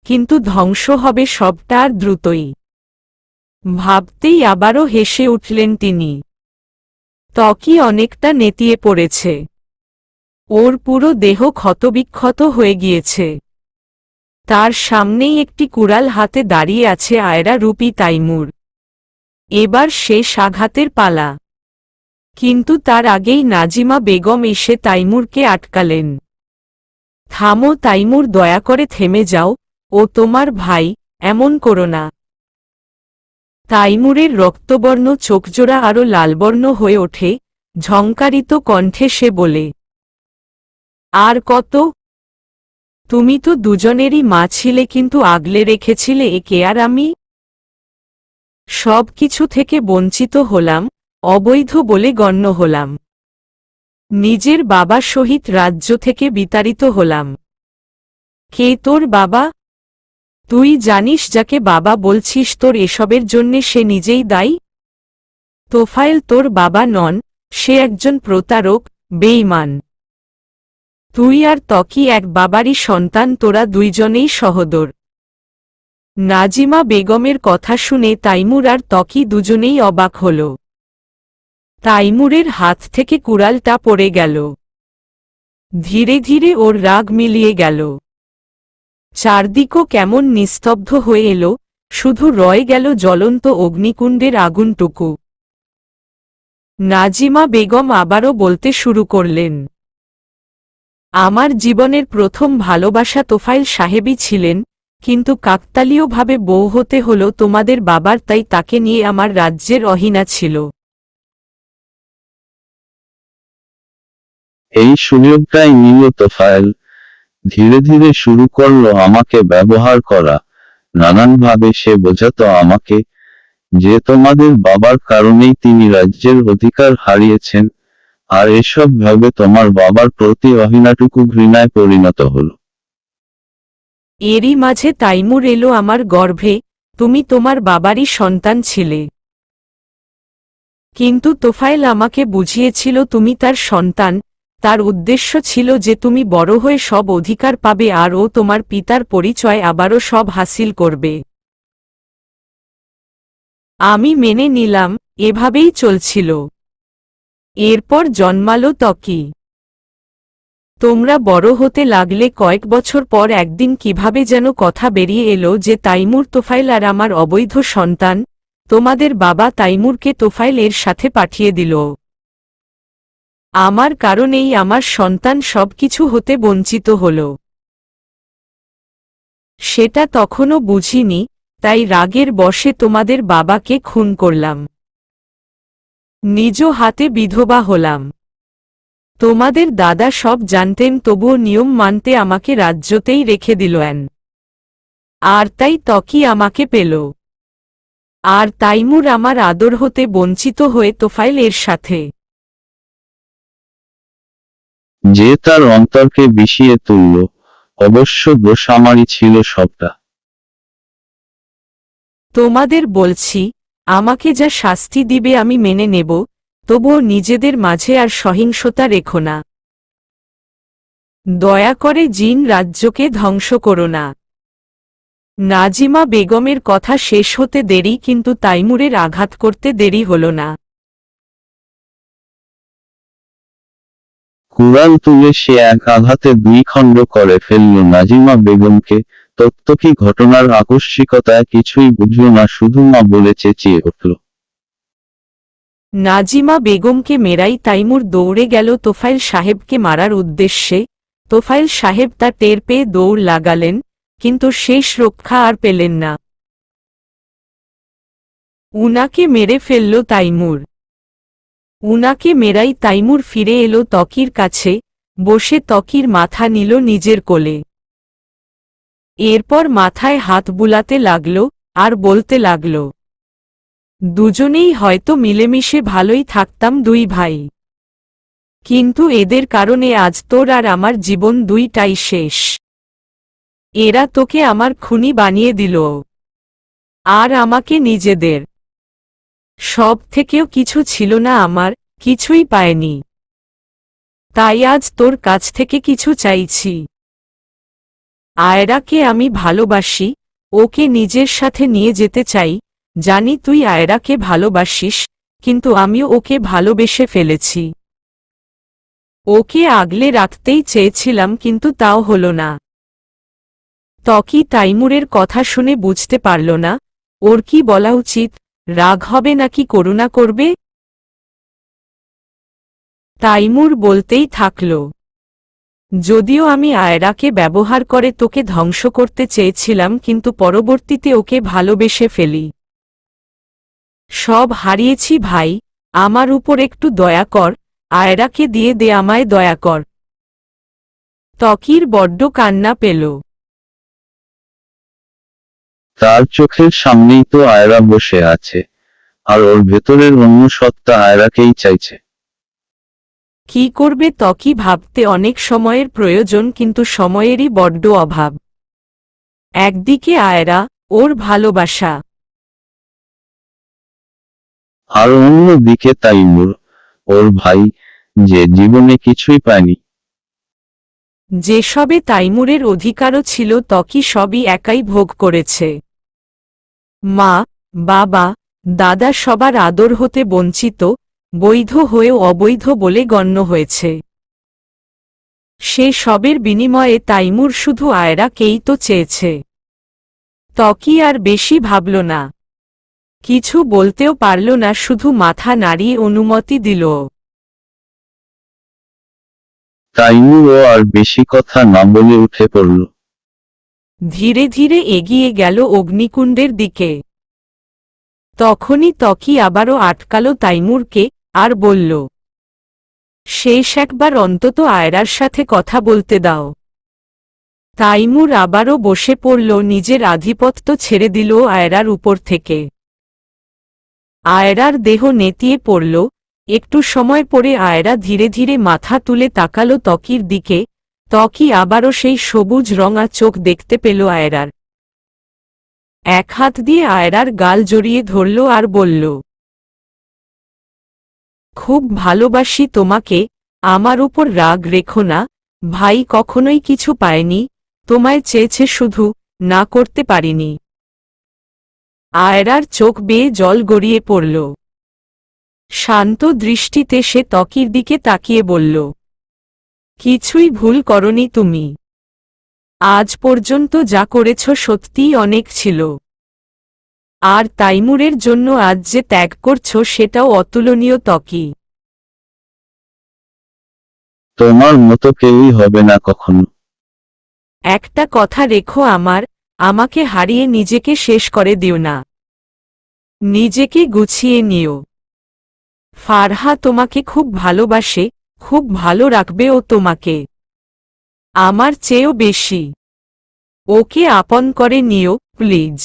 [SPEAKER 1] কিন্তু ধ্বংস হবে সবটা আর দ্রুতই। ভাবতেই আবারও হেসে উঠলেন তিনি। ত্বকী অনেকটা নেতিয়ে পড়েছে, ওর পুরো দেহ ক্ষতবিক্ষত হয়ে গিয়েছে। তার সামনেই একটি কুড়াল হাতে দাঁড়িয়ে আছে আয়রা রূপী তাইমুর। এবার শেষ আঘাতের পালা। কিন্তু তার আগেই নাজিমা বেগম এসে তাইমুরকে আটকালেন। থামো তাইমুর, দয়া করে থেমে যাও, ও তোমার ভাই, এমন করো না। তাইমুরের রক্তবর্ণ চোখজোড়া আরও লালবর্ণ হয়ে ওঠে, ঝংকারিত কণ্ঠে সে বলে, আর কত? তুমি তো দুজনেরই মা ছিলে, কিন্তু আগলে রেখেছিলে একে আর আমি। সব কিছু থেকে বঞ্চিত হলাম, অবৈধ বলে গণ্য হলাম। নিজের বাবার সহিত রাজ্য থেকে বিতাড়িত হলাম। কে তোর বাবা? তুই জানিস যাকে বাবা বলছিস, তোর এসবের জন্যে সে নিজেই দায়ী। তোফায়েল তোর বাবা নন, সে একজন প্রতারক, বেঈমান। তুই আর ত্বকী এক বাবারই সন্তান, তোরা দুইজনেই সহোদর। নাজিমা বেগমের কথা শুনে তাইমুর আর ত্বকী দুজনেই অবাক হল। তাইমুরের হাত থেকে কুড়ালটা পড়ে গেল। ধীরে ধীরে ওর রাগ মিলিয়ে গেল। চারদিকও কেমন নিস্তব্ধ হয়ে এলো, শুধু রয়ে গেল জ্বলন্ত অগ্নিকুণ্ডের আগুনটুকু। নাজিমা বেগম আবারও বলতে শুরু করলেন, আমার জীবনের প্রথম ভালোবাসা তোফায়েল সাহেবই ছিলেন, কিন্তু কাকতালীয়ভাবে বউ হতে হল তোমাদের বাবার, তাই তাকে নিয়ে আমার রাজ্যের অহিনা ছিল।
[SPEAKER 2] এই সুযোগটাই নিল তোফায়েল। ধীরে ধীরে শুরু করলো আমাকে ব্যবহার করা। নানানভাবে সে বোঝাতো আমাকে যে তোমাদের বাবার কারণেই তিনি রাজ্যের অধিকার হারিয়েছেন, আর এসব ভাবে তোমার বাবার প্রতি অহিনাটুকু ঘৃণায় পরিণত হল।
[SPEAKER 1] এরই মাঝে তাইমুর এলো আমার গর্ভে। তুমি তোমার বাবারই সন্তান ছিলে, কিন্তু তোফায়েল আমাকে বুঝিয়েছিল তুমি তার সন্তান। তার উদ্দেশ্য ছিল যে তুমি বড় হয়ে সব অধিকার পাবে, আর ও তোমার পিতার পরিচয় আবারও সব হাসিল করবে। আমি মেনে নিলাম, এভাবেই চলছিল। এরপর জন্মালো ত্বকী। তোমরা বড় হতে লাগলে, কয়েক বছর পর একদিন কিভাবে যেন কথা বেরিয়ে এলো যে তাইমুর তোফায়েল আর আমার অবৈধ সন্তান। তোমাদের বাবা তাইমুরকে তোফায়েল এর সাথে পাঠিয়ে দিল। আমার কারণেই আমার সন্তান সবকিছু হতে বঞ্চিত হল। সেটা তখনও বুঝিনি, তাই রাগের বশে তোমাদের বাবাকে খুন করলাম। নিজ হাতে বিধবা হলাম। তোমাদের দাদা সব জানতেন, তবুও নিয়ম মানতে আমাকে রাজ্যতেই রেখে দিলেন। আর তাই ত্বকী আমাকে পেল। আর তাইমুর আমার আদর হতে বঞ্চিত হয়ে তোফায়েল এর সাথে।
[SPEAKER 2] যে তার অন্তরকে বিষিয়ে তুলল। অবশ্য দোষ আমারই ছিল সবটা।
[SPEAKER 1] তোমাদের বলছি, আমাকে যা শাস্তি দিবে আমি মেনে নেব, তবুও নিজেদের মাঝে আর সহিংসতা রেখো না। দয়া করে জিন রাজ্যকে ধ্বংস করো না। নাজিমা বেগমের কথা শেষ হতে দেরি, কিন্তু তাইমুরের আঘাত করতে দেরি হল না।
[SPEAKER 2] কুড়াল তুলে সে এক আঘাতে দুই খণ্ড করে ফেলল নাজিমা বেগমকে। তত্ত্বকী ঘটনার আকস্মিকতায় কিছুই বুঝল না, শুধু মা বলে চেঁচিয়ে উঠল।
[SPEAKER 1] নাজিমা বেগমকে মেরাই তাইমুর দৌড়ে গেল তোফায়েল সাহেবকে মারার উদ্দেশ্যে। তোফায়েল সাহেব তা টের পেয়ে দৌড় লাগালেন, কিন্তু শেষ রক্ষা আর পেলেন না। উনাকে মেরে ফেলল তাইমুর। উনাকে মেরাই তাইমুর ফিরে এলো ত্বকির কাছে, বসে ত্বকির মাথা নিল নিজের কোলে। এরপর মাথায় হাত বুলাতে লাগল, আর বলতে লাগল, দুজনেই হয়তো মিলেমিশে ভালোই থাকতাম দুই ভাই, কিন্তু এদের কারণে আজ তোর আর আমার জীবন দুইটাই শেষ। এরা তোকে আমার খুনি বানিয়ে দিল, আর আমাকে নিজেদের সব থেকেও কিছু ছিল না, আমার কিছুই পায়নি। তাই আজ তোর কাছ থেকে কিছু চাইছি। আয়রাকে আমি ভালোবাসি, ওকে নিজের সাথে নিয়ে যেতে চাই। জানি তুই আয়রাকে ভালোবাসিস, কিন্তু আমিও ওকে ভালোবেসে ফেলেছি। ওকে আগলে রাখতেই চেয়েছিলাম, কিন্তু তাও হলো না। ত্বকি তাইমুরের কথা শুনে বুঝতে পারল না ওর কি বলা উচিত, রাগ হবে নাকি করুণা করবে। তাইমুর বলতেই থাকল, যদিও আমি আয়রাকে ব্যবহার করে তোকে ধ্বংস করতে চেয়েছিলাম, কিন্তু পরবর্তীতে ওকে ভালোবেসে ফেলি। সব হারিয়েছি ভাই, আমার উপর একটু দয়া কর, আয়রাকে দিয়ে দে, আমায় দয়া কর। ত্বকির বড্ড কান্না পেল।
[SPEAKER 2] তার চোখের সামনেই তো আয়রা বসে আছে, আর ওর ভেতরের অন্য সত্তা আয়রাকেই চাইছে।
[SPEAKER 1] কি করবে ত্বকি ভাবতে অনেক সময়ের প্রয়োজন, কিন্তু সময়েরই বড্ড অভাব। একদিকে আয়রা, ওর ভালোবাসা,
[SPEAKER 2] আর অন্য দিকে তাইমুর, ওর ভাই, যে জীবনে কিছুই পায়নি।
[SPEAKER 1] যেসবে তাইমুরের অধিকারও ছিল ত্বকি সবই একাই ভোগ করেছে। মা, বাবা, দাদা সবার আদর হতে বঞ্চিত, বৈধ হয়েও অবৈধ বলে গণ্য হয়েছে। সে সবের বিনিময়ে তাইমুর শুধু আয়রাকেই তো চেয়েছে। ত্বকি আর বেশি ভাবল না, কিছু বলতেও পারল না, শুধু মাথা নাড়িয়ে অনুমতি দিল।
[SPEAKER 2] তাইমুরও আর বেশি কথা না বলে উঠে পড়ল।
[SPEAKER 1] ধীরে ধীরে এগিয়ে গেল অগ্নিকুণ্ডের দিকে। তখনই ত্বকি আবারও আটকাল তাইমুরকে, আর বলল, শেষ একবার অন্তত আয়রার সাথে কথা বলতে দাও। তাইমুর আবারও বসে পড়ল, নিজের আধিপত্য ছেড়ে দিল আয়রার উপর থেকে। আয়রার দেহ নেতিয়ে পড়ল। একটু সময় পরে আয়রা ধীরে ধীরে মাথা তুলে তাকালো ত্বকির দিকে। ত্বকি আবারও সেই সবুজ রঙা চোখ দেখতে পেল আয়রার। এক হাত দিয়ে আয়রার গাল জড়িয়ে ধরল আর বলল, খুব ভালোবাসি তোমাকে, আমার উপর রাগ রেখো না। ভাই কখনোই কিছু পায়নি, তোমায় চেয়েছে শুধু, না করতে পারিনি। আয়রার চোখ বেয়ে জল গড়িয়ে পড়ল। শান্ত দৃষ্টিতে সে ত্বকির দিকে তাকিয়ে বলল, কিছুই ভুল করনি তুমি। আজ পর্যন্ত যা করেছ সত্যিই অনেক ছিল। আর তাইমুরের জন্য আজ যে ত্যাগ করছ সেটাও অতুলনীয় ত্বকি।
[SPEAKER 2] তোমার মতো কেউই হবে না কখনো।
[SPEAKER 1] একটা কথা রেখো, আমাকে হারিয়ে নিজেকে শেষ করে দিও না। নিজেকে গুছিয়ে নিও। ফারহা তোমাকে খুব ভালোবাসে, খুব ভালো রাখবে ও তোমাকে, আমার চেয়েও বেশি। ওকে আপন করে নিও প্লিজ।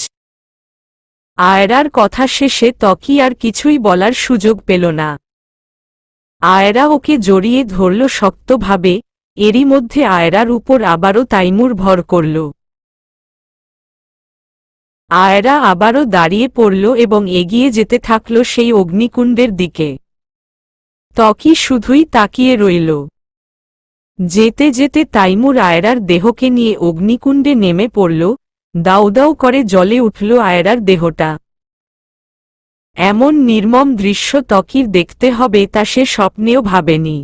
[SPEAKER 1] আয়রার কথা শেষে ত্বকি আর কিছুই বলার সুযোগ পেল না। আয়রা ওকে জড়িয়ে ধরল শক্তভাবে। এরই মধ্যে আয়রার উপর আবারও তাইমুর ভর করল। আয়রা আবারও দাঁড়িয়ে পড়ল এবং এগিয়ে যেতে থাকল সেই অগ্নিকুণ্ডের দিকে। ত্বকি শুধুই তাকিয়ে রইল। যেতে যেতে তাইমুর আয়রার দেহকে নিয়ে অগ্নিকুণ্ডে নেমে পড়ল। দাউ দাউ করে জ্বলে উঠল আয়রার দেহটা। এমন নির্মম দৃশ্য ত্বকির দেখতে হবে তা সে স্বপ্নেও ভাবেনি।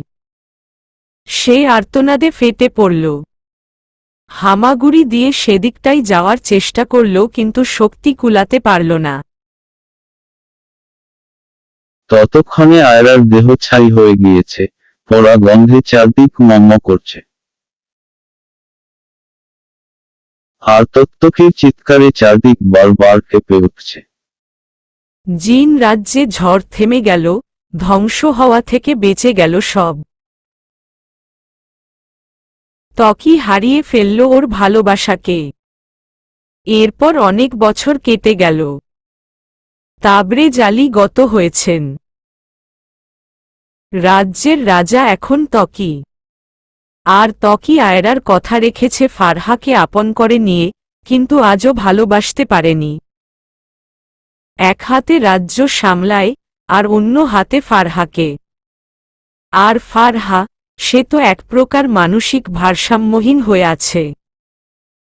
[SPEAKER 1] সে আর্তনাদে ফেটে পড়ল। হামাগুড়ি দিয়ে সেদিকটাই যাওয়ার চেষ্টা করল, কিন্তু শক্তি কুলাতে পারল না।
[SPEAKER 2] ততক্ষণে আয়রার দেহ ছাই হয়ে গিয়েছে, পোড়া গন্ধে চারদিক মম্ম করছে। আর তত্ত্বকের চিৎকারে চারদিক বারবার কেঁপে উঠছে।
[SPEAKER 1] জিন রাজ্যে ঝড় থেমে গেল। ধ্বংস হওয়া থেকে বেঁচে গেল সব। ত্বকি হারিয়ে ফেলল ওর ভালোবাসাকে। এরপর অনেক বছর কেটে গেল। তাবরেজ আলী গত হয়েছেন। রাজ্যের রাজা এখন ত্বকি। আর ত্বকি আয়রার কথা রেখেছে ফারহাকে আপন করে নিয়ে, কিন্তু আজও ভালোবাসতে পারেনি। এক হাতে রাজ্য সামলায়, আর অন্য হাতে ফারহাকে। আর ফারহা, সে তো এক প্রকার মানসিক ভারসাম্যহীন হয়ে আছে।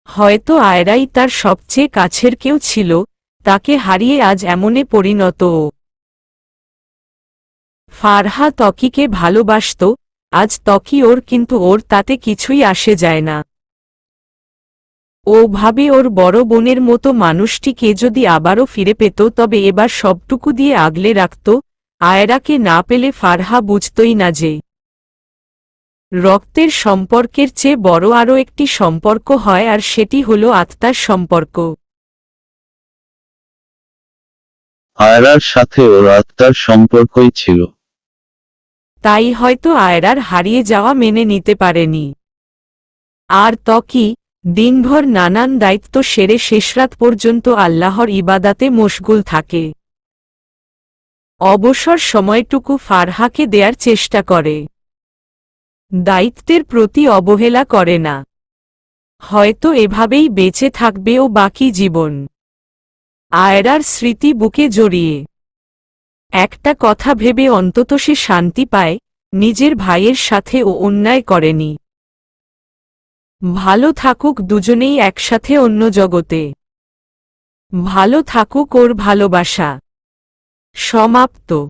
[SPEAKER 1] হয়তো আয়রাই তার সবচেয়ে কাছের কেউ ছিল, তাকে হারিয়ে আজ এমনে পরিণত ও। ফারহা ত্বকিকে ভালোবাসত, আজ ত্বকি ওর, কিন্তু ওর তাতে কিছুই আসে যায় না। ও ভাবে ওর বড় বোনের মতো মানুষটিকে যদি আবারও ফিরে পেত তবে এবার সবটুকু দিয়ে আগলে রাখত। আয়রাকে না পেলে ফারহা বুঝতই না যে রক্তের সম্পর্কের চেয়ে বড় আরও একটি সম্পর্ক হয়, আর সেটি হল আত্মার সম্পর্ক।
[SPEAKER 2] আয়রার সাথে ওর আত্মার সম্পর্কই ছিল।
[SPEAKER 1] তাই হয়তো আয়রার হারিয়ে যাওয়া মেনে নিতে পারেনি। আর ত্বকি দিনভর নানান দায়িত্ব সেরে শেষরাত পর্যন্ত আল্লাহর ইবাদাতে মশগুল থাকে। অবসর সময়টুকু ফারহাকে দেয়ার চেষ্টা করে। দায়িত্বের প্রতি অবহেলা করে না। হয়তো এভাবেই বেঁচে থাকবে ও বাকি জীবন। আয়রার স্মৃতি বুকে জড়িয়ে একটা কথা ভেবে অন্তত সে শান্তি পায়, নিজের ভাইয়ের সাথে ও অন্যায় করেনি। ভালো থাকুক দুজনেই একসাথে অন্য জগতে। ভালো থাকুক ওর ভালোবাসা। সমাপ্ত।